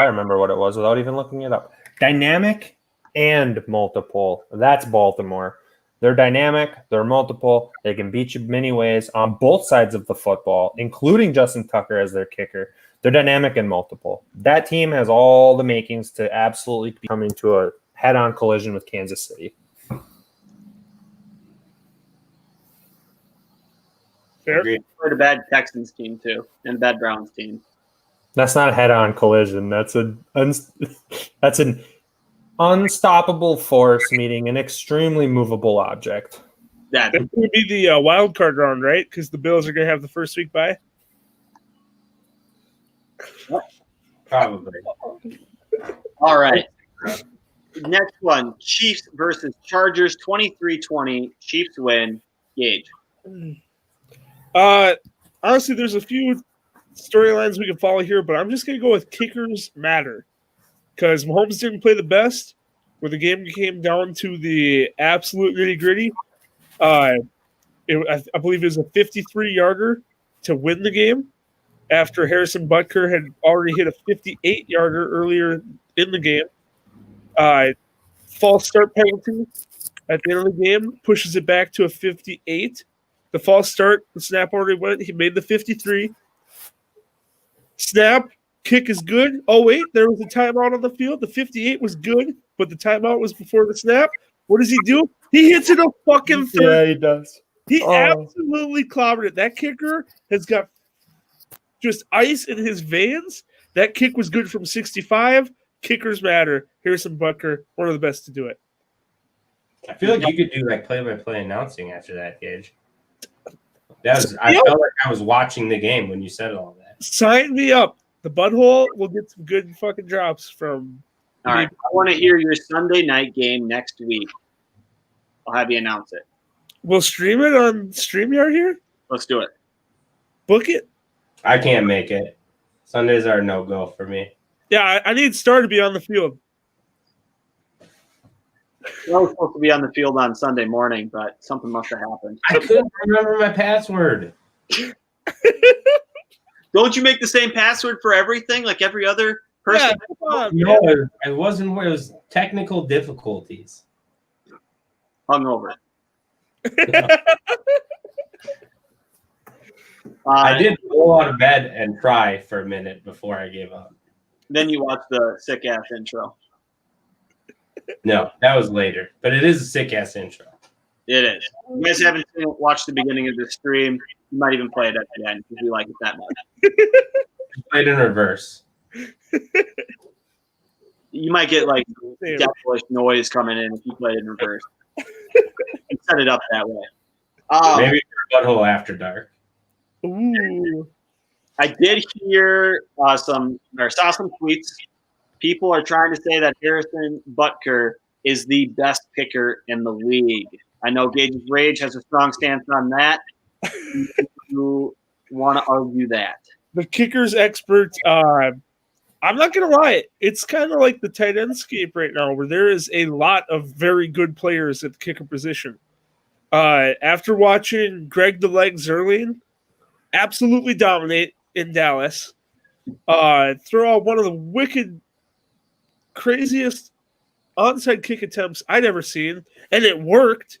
remember what it was without even looking it up. Dynamic and multiple. That's Baltimore. They're dynamic, they're multiple, they can beat you many ways on both sides of the football, including Justin Tucker as their kicker. They're dynamic and multiple. That team has all the makings to absolutely be coming to a head-on collision with Kansas City. Fair. We're a bad Texans team, too, and a bad Browns team. That's not a head-on collision. That's an unstoppable force meeting an extremely movable object. That would be the wild card round, right? Because the Bills are going to have the first week bye. Probably. All right. Next one, Chiefs versus Chargers, 23-20. Chiefs win. Gage. Honestly, there's a few storylines we can follow here, but I'm just going to go with kickers matter. Because Mahomes didn't play the best, where the game came down to the absolute nitty-gritty. I believe it was a 53-yarder to win the game after Harrison Butker had already hit a 58-yarder earlier in the game. False start penalty at the end of the game pushes it back to a 58. The false start, the snap already went. He made the 53. Snap. Kick is good. Oh, wait, there was a timeout on the field. The 58 was good, but the timeout was before the snap. What does he do? He hits it a fucking third. Yeah, he does. He absolutely clobbered it. That kicker has got just ice in his veins. That kick was good from 65. Kickers matter. Harrison Butker, one of the best to do it. I feel like you could do like play-by-play announcing after that, Gage. I felt like I was watching the game when you said all that. Sign me up. The BudHole will get some good fucking drops from. All right. I want to hear your Sunday night game next week. I'll have you announce it. We'll stream it on StreamYard here? Let's do it. Book it? I can't make it. Sundays are no-go for me. Yeah, I need Star to be on the field. I was supposed to be on the field on Sunday morning, but something must have happened. I couldn't remember my password. Don't you make the same password for everything, like every other person? Yeah, No, it wasn't where it was technical difficulties. Hungover. I did roll out of bed and cry for a minute before I gave up. Then you watch the sick ass intro. No, that was later, but it is a sick ass intro. It is. If you guys haven't watched the beginning of the stream, you might even play it at the end because we like it that much. Played in reverse. You might get like devilish noise coming in if you play it in reverse. You set it up that way. Maybe BudHole After Dark. Ooh. I did hear saw some tweets. People are trying to say that Harrison Butker is the best kicker in the league. I know Gage's Rage has a strong stance on that. You want to argue that? The kickers expert. I'm not gonna lie. It's kind of like the tight end scape right now, where there is a lot of very good players at the kicker position. After watching Greg the Leg Zerline absolutely dominate in Dallas, throw out one of the wicked, craziest onside kick attempts I'd ever seen, and it worked.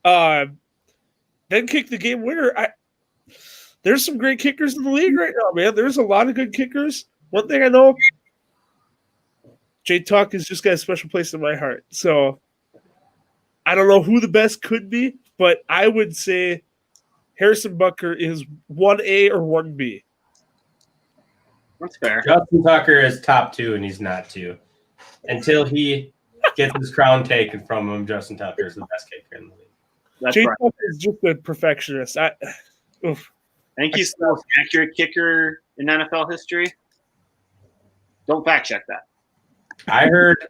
Then kick the game winner. There's some great kickers in the league right now, man. There's a lot of good kickers. One thing I know, Jay Tuck has just got a special place in my heart. So I don't know who the best could be, but I would say Harrison Butker is 1A or 1B. That's fair. Justin Tucker is top 2, and he's not 2. Until he gets his crown taken from him, Justin Tucker is the best kicker in the league. That's Jay right. Tuck is just a perfectionist. I think he's the most accurate kicker in NFL history. Don't fact check that. I heard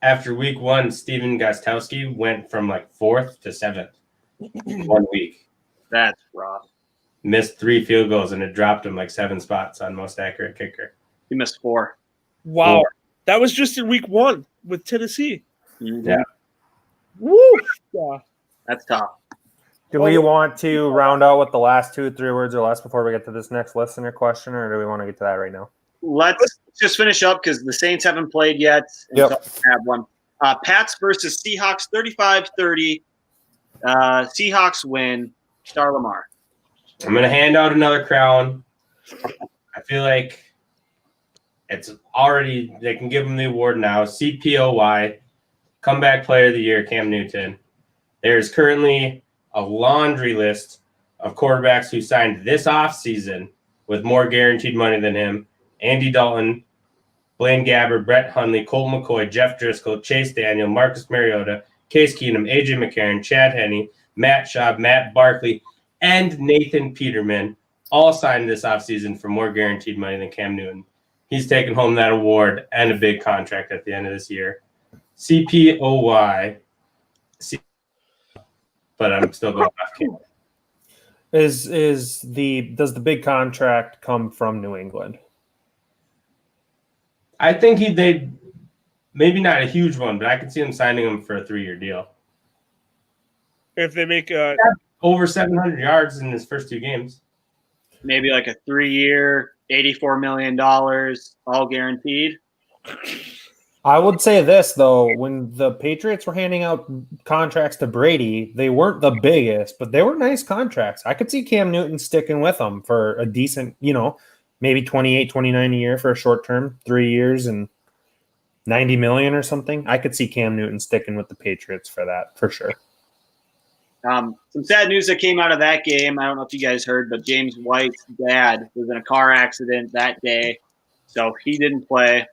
after week 1, Steven Gostkowski went from like 4th to 7th 1 week. That's rough. Missed 3 field goals, and it dropped him like 7 spots on most accurate kicker. He missed 4. Wow. 4. That was just in week 1 with Tennessee. Mm-hmm. Yeah. Woo! Yeah. That's tough. Do we want to round out with the last 2 or 3 words or less before we get to this next listener question, or do we want to get to that right now? Let's just finish up because the Saints haven't played yet. And Yep. so I have one. Pats versus Seahawks, 35-30. Seahawks win. Star Lamar. I'm going to hand out another crown. I feel like it's already, they can give him the award now. CPOY, Comeback Player of the Year, Cam Newton. There's currently a laundry list of quarterbacks who signed this offseason with more guaranteed money than him. Andy Dalton, Blaine Gabbert, Brett Hundley, Colt McCoy, Jeff Driscoll, Chase Daniel, Marcus Mariota, Case Keenum, AJ McCarron, Chad Henne, Matt Schaub, Matt Barkley, and Nathan Peterman all signed this offseason for more guaranteed money than Cam Newton. He's taking home that award and a big contract at the end of this year. CPOY. But I'm still going off Cam. Does the big contract come from New England? I think they maybe not a huge one, but I could see him signing him for a 3-year deal. If they make Over 700 yards in his first 2 games. Maybe like a 3-year, $84 million, all guaranteed. I would say this, though. When the Patriots were handing out contracts to Brady, they weren't the biggest, but they were nice contracts. I could see Cam Newton sticking with them for a decent, maybe 28, 29 a year for a short term, 3 years and $90 million or something. I could see Cam Newton sticking with the Patriots for that, for sure. Some sad news that came out of that game. I don't know if you guys heard, but James White's dad was in a car accident that day, so he didn't play.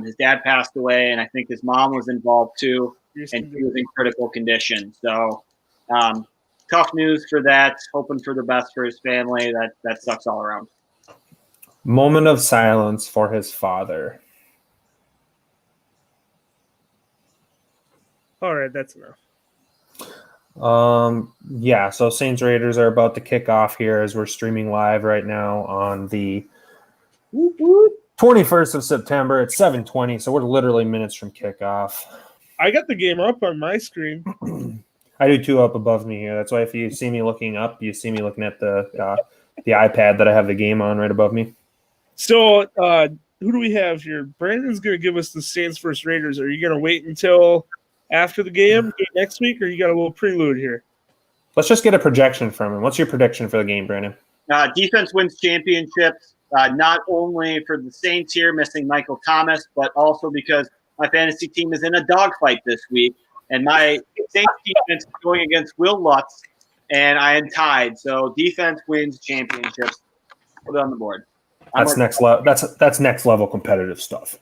His dad passed away, and I think his mom was involved too, and he was in critical condition. So tough news for that. Hoping for the best for his family. That sucks all around. Moment of silence for his father. all right, that's enough. So Saints Raiders are about to kick off here as we're streaming live right now on the 21st of September. It's 7:20, so we're literally minutes from kickoff. I got the game up on my screen. I do too up above me here. That's why if you see me looking up, you see me looking at the iPad that I have the game on right above me. So who do we have here? Brandon's going to give us the Saints versus Raiders. Are you going to wait until after the game next week, or you got a little prelude here? Let's just get a projection from him. What's your prediction for the game, Brandon? Defense wins championships. not only for the Saints here missing Michael Thomas, but also because my fantasy team is in a dogfight this week, and my Saints defense is going against Will Lutz, and I am tied. So defense wins championships. Put it on the board. That's next level. That's next level competitive stuff.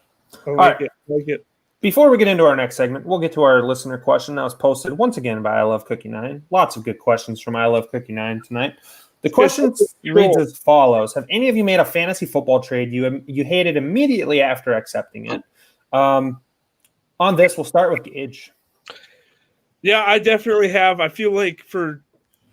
I like it. Before we get into our next segment, we'll get to our listener question that was posted once again by I Love Cookie 9. Lots of good questions from I Love Cookie 9 tonight. The question reads as follows: have any of you made a fantasy football trade you hated immediately after accepting it? On this, we'll start with Gage. Yeah, I definitely have. I feel like for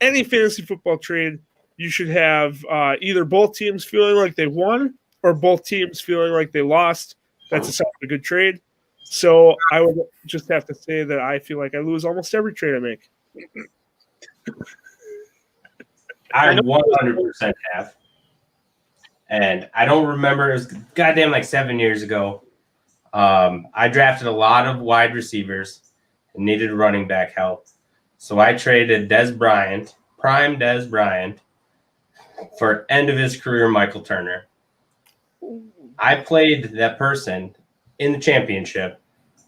any fantasy football trade, you should have either both teams feeling like they won or both teams feeling like they lost. That's a sign of a good trade. So I would just have to say that I feel like I lose almost every trade I make. I 100% have. And I don't remember. It was goddamn like 7 years ago. I drafted a lot of wide receivers and needed running back help. So I traded prime Des Bryant, for end of his career Michael Turner. I played that person in the championship,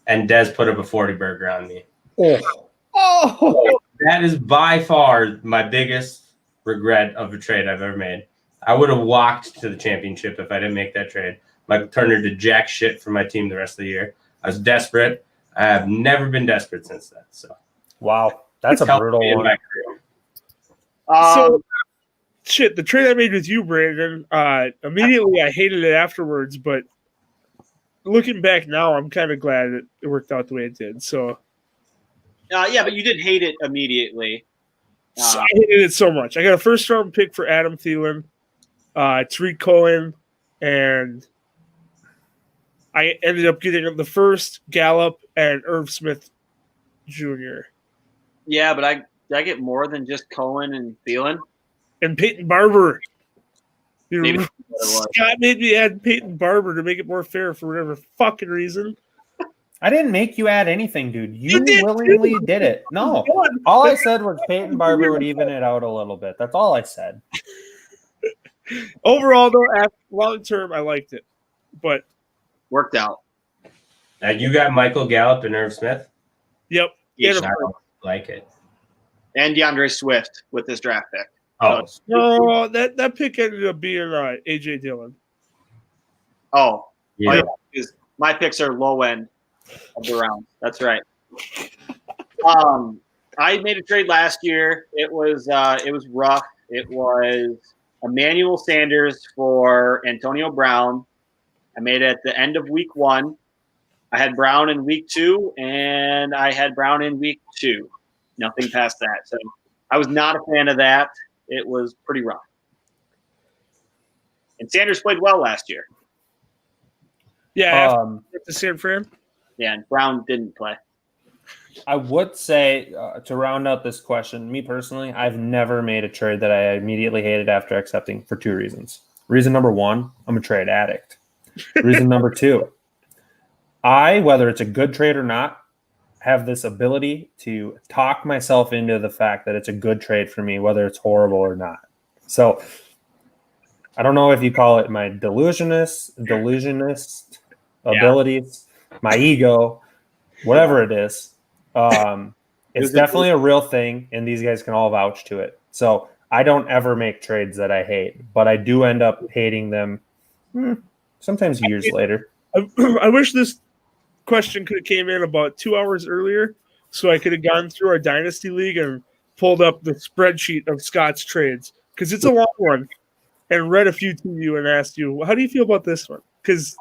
and Des put up a 40 burger on me. So that is by far my biggest regret of a trade I've ever made. I would have walked to the championship if I didn't make that trade. Michael Turner did jack shit for my team the rest of the year. I was desperate. I have never been desperate since then. So, wow, that's a brutal one. The trade I made with you, Brandon, immediately I hated it afterwards, but looking back now, I'm kind of glad it worked out the way it did. So, yeah, but you did hate it immediately. I hated it so much. I got a first-round pick for Adam Thielen, Tariq Cohen, and I ended up getting the first Gallup and Irv Smith Jr. Yeah, but I get more than just Cohen and Thielen. And Peyton Barber. Scott made me add Peyton Barber to make it more fair for whatever fucking reason. I didn't make you add anything, dude. You willingly did it. No. All I said was Peyton Barber would even it out a little bit. That's all I said. Overall, though, long term, I liked it. But worked out. You got Michael Gallup and Irv Smith? Yep. Yes, I don't like it. And DeAndre Swift with this draft pick. Oh. No, that pick ended up being A.J. Dillon. Oh. Yeah. My picks are low end of the round. That's right. I made a trade last year. It was rough. It was Emmanuel Sanders for Antonio Brown. I made it at the end of week 1. I had Brown in week 2, and I had Brown in week 2. Nothing past that. So I was not a fan of that. It was pretty rough. And Sanders played well last year. Yeah, after the San Fran. Yeah, and Brown didn't play. I would say, to round out this question, me personally, I've never made a trade that I immediately hated after accepting for 2 reasons. Reason number 1, I'm a trade addict. Reason number 2, whether it's a good trade or not, have this ability to talk myself into the fact that it's a good trade for me, whether it's horrible or not. So I don't know if you call it my delusionist abilities, my ego, whatever it is. It's definitely a real thing, and these guys can all vouch to it. So I don't ever make trades that I hate, but I do end up hating them sometimes years later. I wish this question could have came in about 2 hours earlier, so I could have gone through our Dynasty League and pulled up the spreadsheet of Scott's trades, because it's a long one, and read a few to you and asked you, how do you feel about this one? Because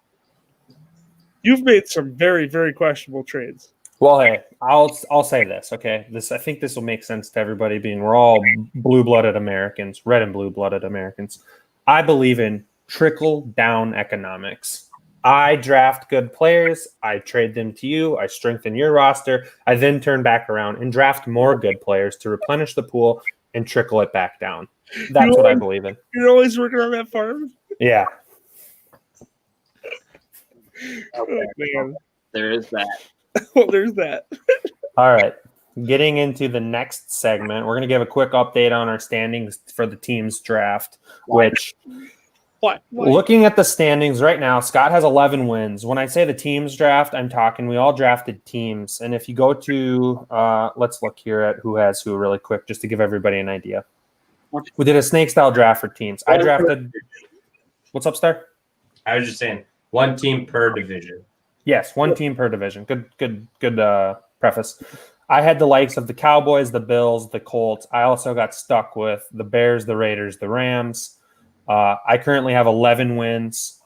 you've made some very, very questionable trades. Well, hey, I'll say this, okay? I think this will make sense to everybody, being we're all blue-blooded Americans, red and blue-blooded Americans. I believe in trickle-down economics. I draft good players, I trade them to you, I strengthen your roster, I then turn back around and draft more good players to replenish the pool and trickle it back down. That's what I believe in. You're always working on that farm? Yeah. Okay. Oh, man. There is that. Well, there's that. All right. Getting into the next segment, we're going to give a quick update on our standings for the team's draft, which What? Looking at the standings right now, Scott has 11 wins. When I say the teams draft, I'm talking we all drafted teams. And if you go to, let's look here at who has who really quick, just to give everybody an idea. We did a snake style draft for teams. I drafted. What's up, Star? I was just saying, one team per division. Yes, one team per division. Good preface. I had the likes of the Cowboys, the Bills, the Colts. I also got stuck with the Bears, the Raiders, the Rams. I currently have 11 wins.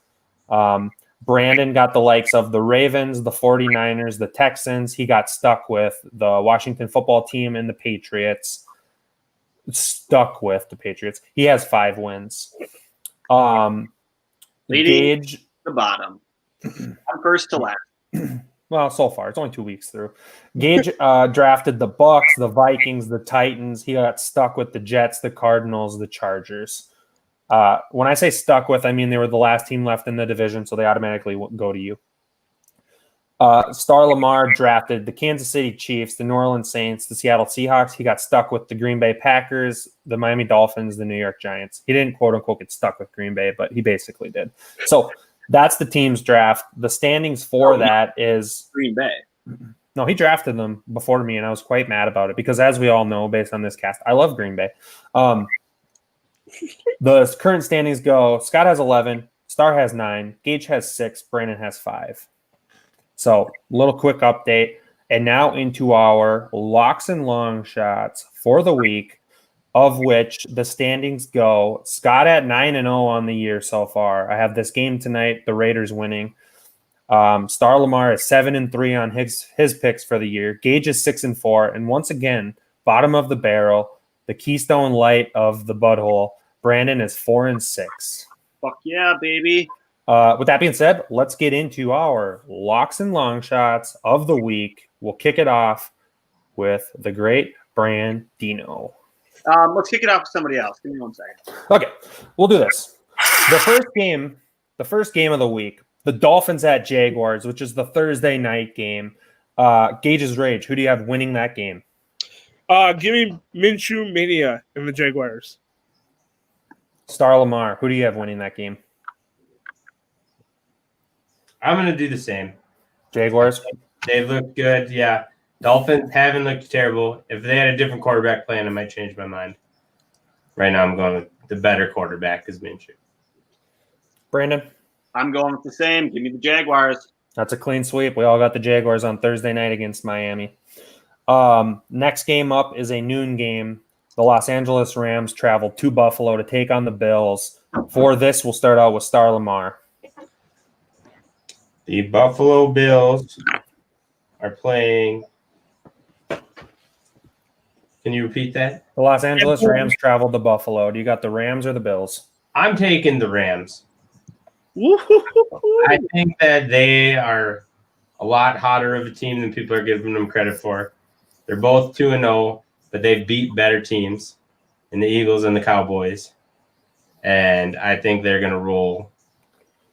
Brandon got the likes of the Ravens, the 49ers, the Texans. He got stuck with the Washington football team and the Patriots. Stuck with the Patriots. He has 5 wins. Leading Gage, the bottom. I'm first to last. well, so far it's only 2 weeks through. Gage drafted the Bucks, the Vikings, the Titans. He got stuck with the Jets, the Cardinals, the Chargers. When I say stuck with, I mean they were the last team left in the division, so they automatically go to you. Star Lamar drafted the Kansas City Chiefs, the New Orleans Saints, the Seattle Seahawks. He got stuck with the Green Bay Packers, the Miami Dolphins, the New York Giants. He didn't quote unquote get stuck with Green Bay, but he basically did. So that's the team's draft. The standings for that is Green Bay. No, he drafted them before me, and I was quite mad about it because, as we all know, based on this cast, I love Green Bay. The current standings go: Scott has 11, Star has 9, Gage has 6, Brandon has 5. So, little quick update. And now into our locks and long shots for the week, of which the standings go: Scott at 9-0 on the year so far. I have this game tonight, the Raiders winning. Star Lamar is 7-3 on his picks for the year. Gage is 6-4, and once again, bottom of the barrel, the Keystone Light of the BudHole. Brandon is 4-6. Fuck yeah, baby. With that being said, let's get into our locks and long shots of the week. We'll kick it off with the great Brandino. Let's kick it off with somebody else. Give me 1 second. Okay, we'll do this. The first game of the week, the Dolphins at Jaguars, which is the Thursday night game. Gage's Rage, who do you have winning that game? Give me Minshew Mania and the Jaguars. Star Lamar, who do you have winning that game? I'm going to do the same. Jaguars. They've looked good, yeah. Dolphins haven't looked terrible. If they had a different quarterback plan, I might change my mind. Right now I'm going with the better quarterback is Minshew. Brandon? I'm going with the same. Give me the Jaguars. That's a clean sweep. We all got the Jaguars on Thursday night against Miami. Next game up is a noon game. The Los Angeles Rams travel to Buffalo to take on the Bills. For this, we'll start out with Star Lamar. The Buffalo Bills are playing. Can you repeat that? The Los Angeles Rams travel to Buffalo. Do you got the Rams or the Bills? I'm taking the Rams. I think that they are a lot hotter of a team than people are giving them credit for. They're both 2-0, but they've beat better teams in the Eagles and the Cowboys. And I think they're going to roll.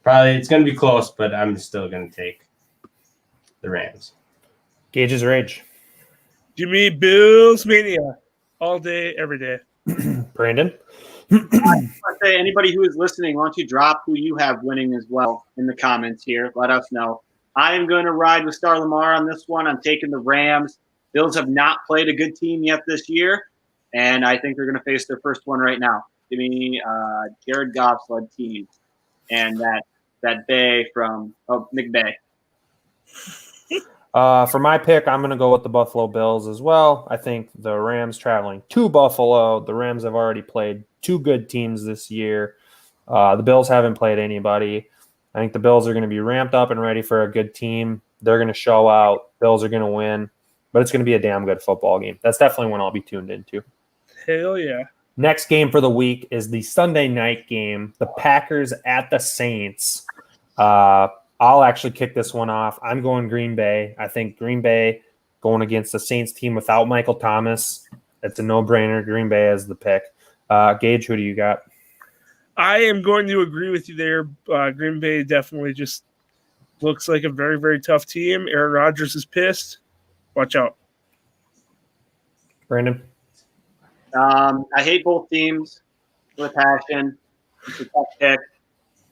Probably it's going to be close, but I'm still going to take the Rams. Gage's Rage. Give me Bills Mania all day, every day. Brandon? I want to say, anybody who is listening, why don't you drop who you have winning as well in the comments here. Let us know. I am going to ride with Star Lamar on this one. I'm taking the Rams. Bills have not played a good team yet this year, and I think they're going to face their first one right now. Give me Jared Goff's led team and that Bay from McBay. For my pick, I'm going to go with the Buffalo Bills as well. I think the Rams traveling to Buffalo. The Rams have already played 2 good teams this year. The Bills haven't played anybody. I think the Bills are going to be ramped up and ready for a good team. They're going to show out. Bills are going to win. But it's going to be a damn good football game. That's definitely one I'll be tuned into. Hell yeah. Next game for the week is the Sunday night game, the Packers at the Saints. I'll actually kick this one off. I'm going Green Bay. I think Green Bay going against the Saints team without Michael Thomas, it's a no-brainer. Green Bay is the pick. Gage, who do you got? I am going to agree with you there. Green Bay definitely just looks like a very, very tough team. Aaron Rodgers is pissed. Watch out. Brandon? I hate both teams with passion. It's a tough pick.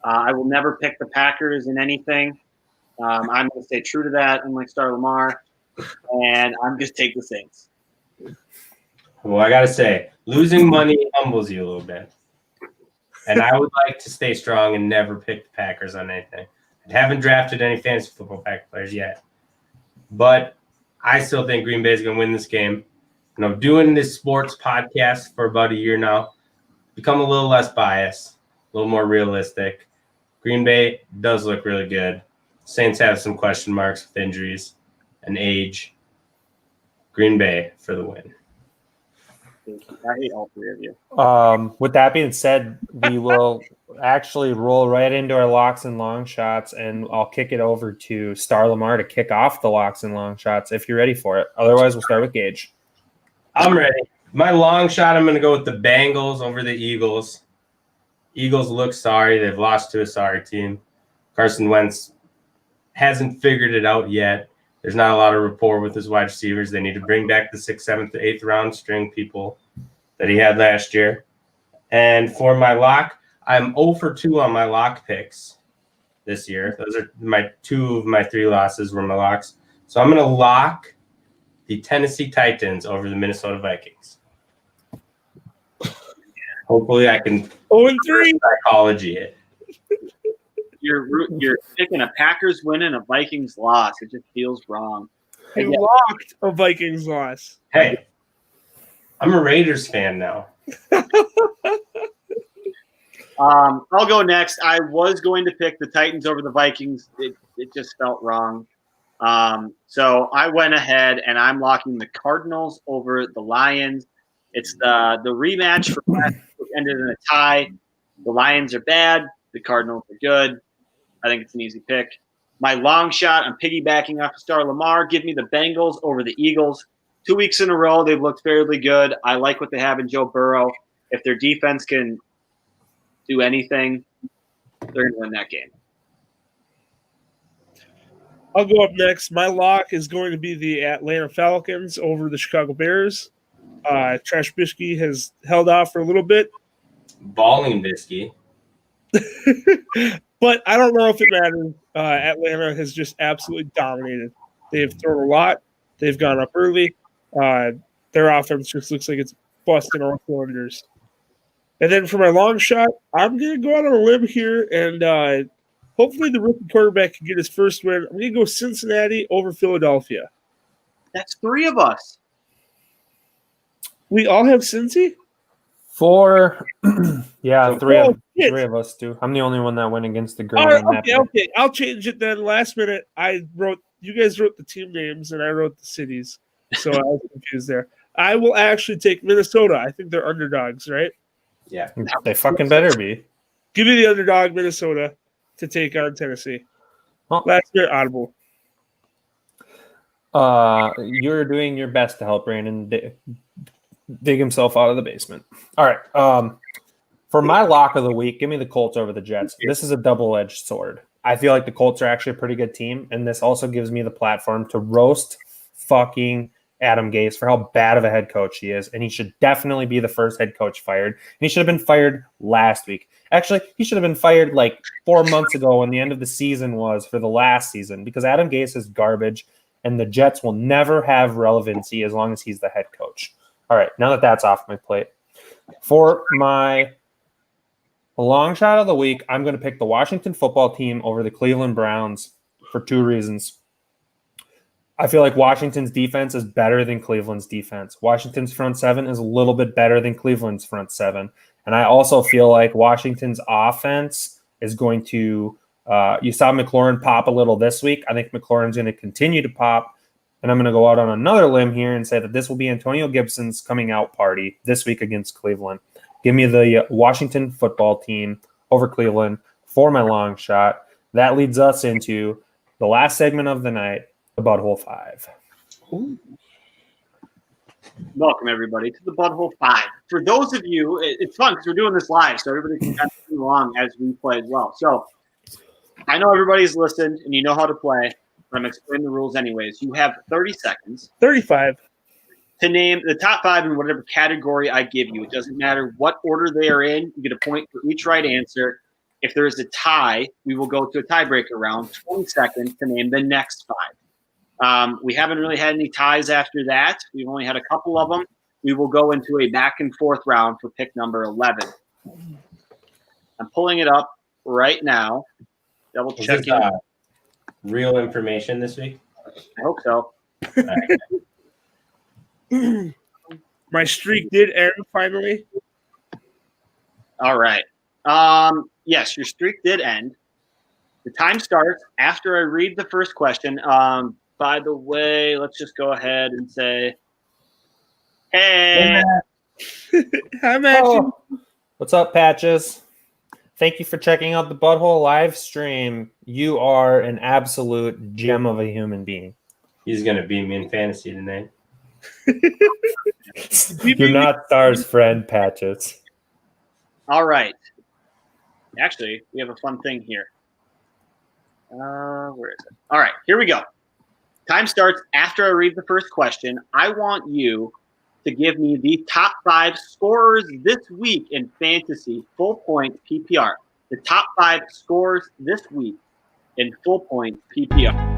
I will never pick the Packers in anything. I'm going to stay true to that, unlike Star Lamar, and I'm just take the Saints. Well, I got to say, losing money humbles you a little bit. And I would like to stay strong and never pick the Packers on anything. I haven't drafted any fantasy football Packer players yet. But I still think Green Bay is going to win this game. Doing this sports podcast for about a year now, become a little less biased, a little more realistic. Green Bay does look really good. Saints have some question marks with injuries and age. Green Bay for the win. I hate all three of you. With that being said, we will actually roll right into our locks and long shots, and I'll kick it over to Star Lamar to kick off the locks and long shots if you're ready for it. Otherwise, we'll start with Gage. I'm ready. My long shot, I'm going to go with the Bengals over the Eagles. Eagles look sorry. They've lost to a sorry team. Carson Wentz hasn't figured it out yet. There's not a lot of rapport with his wide receivers. They need to bring back the 6th, 7th, 8th round string people that he had last year. And for my lock, I'm 0 for 2 on my lock picks this year. Those are my 2 of my 3 losses were my locks. So I'm going to lock the Tennessee Titans over the Minnesota Vikings. Hopefully I can 0-3 psychology it. You're picking a Packers win and a Vikings loss. It just feels wrong. You locked a Vikings loss. Hey, I'm a Raiders fan now. I'll go next. I was going to pick the Titans over the Vikings. It just felt wrong. So I went ahead and I'm locking the Cardinals over the Lions. It's the rematch for last week, which ended in a tie. The Lions are bad. The Cardinals are good. I think it's an easy pick. My long shot, I'm piggybacking off of Star Lamar. Give me the Bengals over the Eagles. 2 weeks in a row, they've looked fairly good. I like what they have in Joe Burrow. If their defense can do anything, they're going to win that game. I'll go up next. My lock is going to be the Atlanta Falcons over the Chicago Bears. Trash Bishke has held off for a little bit. Balling Bisky. But I don't know if it matters. Atlanta has just absolutely dominated. They've thrown a lot. They've gone up early. Their offense just looks like it's busting all cylinders. And then for my long shot, I'm going to go out on a limb here, and hopefully the rookie quarterback can get his first win. I'm going to go Cincinnati over Philadelphia. That's 3 of us. We all have Cincy? 4, yeah, So, 3 yes. of us do. I'm the only one that went against the grain All right, on that. okay. I'll change it then. Last minute, you guys wrote the team names, and I wrote the cities. So I was confused there. I will actually take Minnesota. I think they're underdogs, right? Yeah. They fucking better be. Give me the underdog, Minnesota, to take on Tennessee. Well, Last minute audible. You're doing your best to help Brandon dig himself out of the basement. All right. For my lock of the week, give me the Colts over the Jets. This is a double-edged sword. I feel like the Colts are actually a pretty good team, and this also gives me the platform to roast fucking Adam Gase for how bad of a head coach he is, and he should definitely be the first head coach fired. And he should have been fired last week. Actually, he should have been fired like 4 months ago when the end of the season was for the last season, because Adam Gase is garbage, and the Jets will never have relevancy as long as he's the head coach. All right, now that that's off my plate. For my long shot of the week, I'm going to pick the Washington football team over the Cleveland Browns for 2 reasons. I feel like Washington's defense is better than Cleveland's defense. Washington's front 7 is a little bit better than Cleveland's front 7. And I also feel like Washington's offense is going to you saw McLaurin pop a little this week. I think McLaurin's going to continue to pop. And I'm going to go out on another limb here and say that this will be Antonio Gibson's coming out party this week against Cleveland. Give me the Washington football team over Cleveland for my long shot. That leads us into the last segment of the night, the BudHole 5. Ooh. Welcome, everybody, to the BudHole 5. For those of you, it's fun because we're doing this live, so everybody can kind of play along as we play as well. So I know everybody's listened and you know how to play. I'm going to explain the rules anyways. You have 30 seconds. 35. To name the top 5 in whatever category I give you. It doesn't matter what order they are in. You get a point for each right answer. If there is a tie, we will go to a tiebreaker round, 20 seconds to name the next 5. We haven't really had any ties after that. We've only had a couple of them. We will go into a back and forth round for pick number 11. I'm pulling it up right now. Double Is this, checking. real information this week? I hope so. My streak did end finally. All right. Yes, your streak did end. The time starts after I read the first question. By the way, let's just go ahead and say, hey. Hi, Matthew. What's up, Patches? Thank you for checking out the BudHole live stream. You are an absolute gem of a human being. He's going to beat me in fantasy tonight. You're not Star's friend, Patches. All right. Actually, we have a fun thing here. Where is it? All right, here we go. Time starts after I read the first question. I want you to give me the top 5 scorers this week in fantasy full point PPR. The top 5 scorers this week in full point PPR.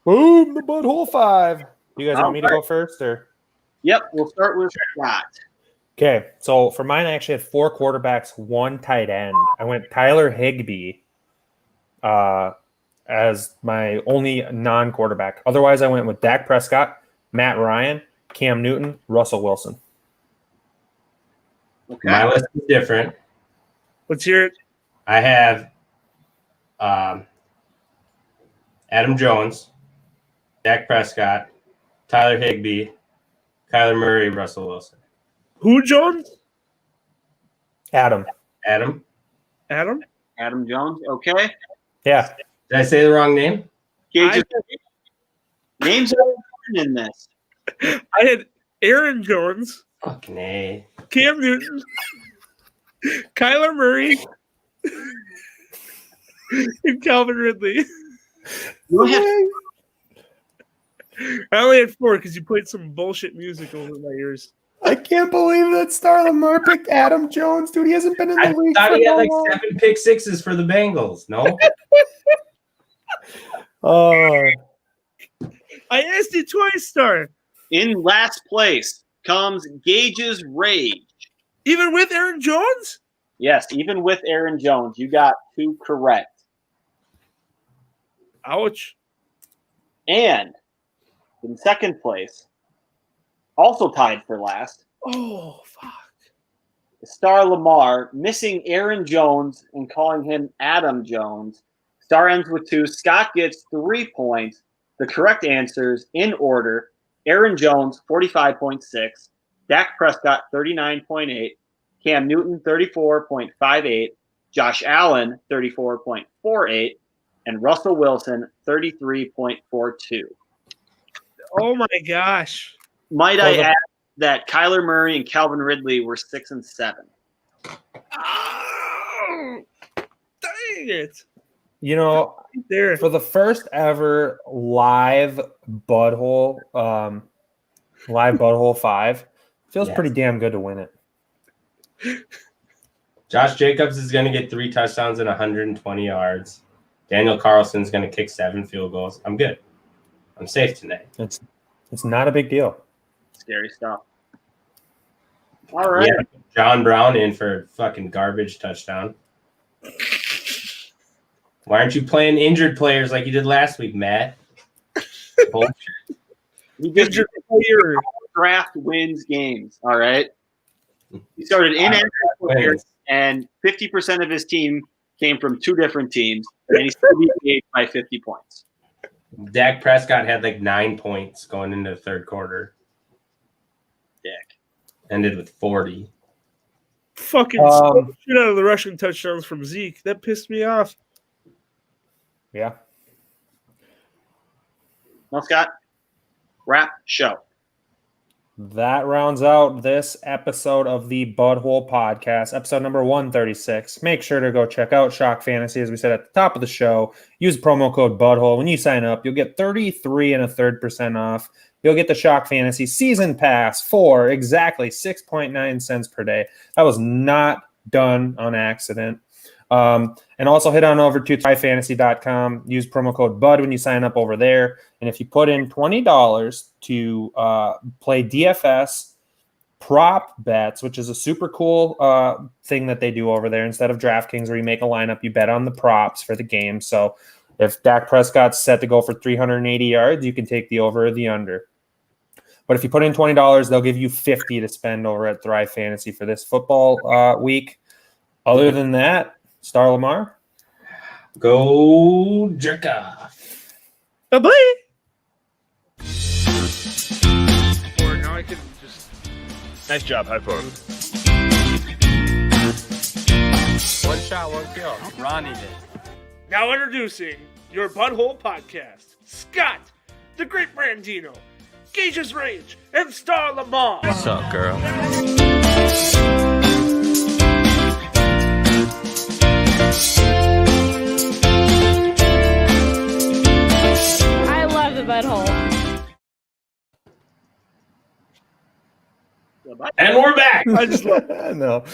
Boom, the BudHole 5. You guys want me to go first, or? Yep, we'll start with Scott. Okay, so for mine, I actually had 4 quarterbacks, 1 tight end. I went Tyler Higbee as my only non-quarterback. Otherwise, I went with Dak Prescott, Matt Ryan, Cam Newton, Russell Wilson. Okay. My list is different. Let's hear it. I have Adam Jones, Dak Prescott, Tyler Higbee, Kyler Murray, Russell Wilson. Who, Jones? Adam. Adam? Adam? Adam Jones. Okay. Yeah. Did I say the wrong name? Names are important in this. I had Aaron Jones, Fucking A. Cam Newton, Kyler Murray, and Calvin Ridley. Go ahead. I only had 4 because you played some bullshit music over my ears. I can't believe that Star Lamar picked Adam Jones, dude. He hasn't been in the I league thought for he had how like long? 7 pick sixes for the Bengals. No? I asked you twice, Star. In last place comes Gage's Rage. Even with Aaron Jones? Yes, even with Aaron Jones, you got 2 correct. Ouch. And in second place, also tied for last, Oh, fuck. Star Lamar, missing Aaron Jones and calling him Adam Jones. Star ends with 2. Scott gets 3 points. The correct answers in order: Aaron Jones, 45.6, Dak Prescott, 39.8, Cam Newton, 34.58, Josh Allen, 34.48, and Russell Wilson, 33.42. Oh, my gosh. Might I add that Kyler Murray and Calvin Ridley were 6 and 7. Oh, dang it. You know, There. for the first ever live BudHole 5, feels Yes. pretty damn good to win it. Josh Jacobs is going to get 3 touchdowns and 120 yards. Daniel Carlson's going to kick 7 field goals. I'm good. I'm safe tonight. It's not a big deal. Scary stuff. All right. Yeah, John Brown in for fucking garbage touchdown. Why aren't you playing injured players like you did last week, Matt? Bullshit. He just draft wins games. All right. He started in Wins. and 50% of his team came from 2 different teams, and he still beat the 8 by 50 points. Dak Prescott had like 9 points going into the third quarter. Dick. Ended with 40. Fucking shit out of the rushing touchdowns from Zeke. That pissed me off. Yeah. Well, Scott, wrap show. That rounds out this episode of the BudHole podcast, episode number 136. Make sure to go check out Shock Fantasy, as we said at the top of the show. Use promo code BudHole. When you sign up, you'll get 33.33% off. You'll get the Shock Fantasy Season Pass for exactly 6.9 cents per day. That was not done on accident. And also head on over to tryfantasy.com. Use promo code BUD when you sign up over there. And if you put in $20 to play DFS prop bets, which is a super cool thing that they do over there, instead of DraftKings where you make a lineup, you bet on the props for the game. So if Dak Prescott's set to go for 380 yards, you can take the over or the under. But if you put in $20, they'll give you $50 to spend over at Thrive Fantasy for this football week. Other than that, Star Lamar, Go jerk off. Bye-bye. Or now I can just... Nice job, high forward. One shot, one kill. Ronnie did. Now introducing your BudHole podcast, Scott, the Great Brandino, Gage's Rage, and Star Lamar. What's up, girl? I love the BudHole. And we're back. I just love no.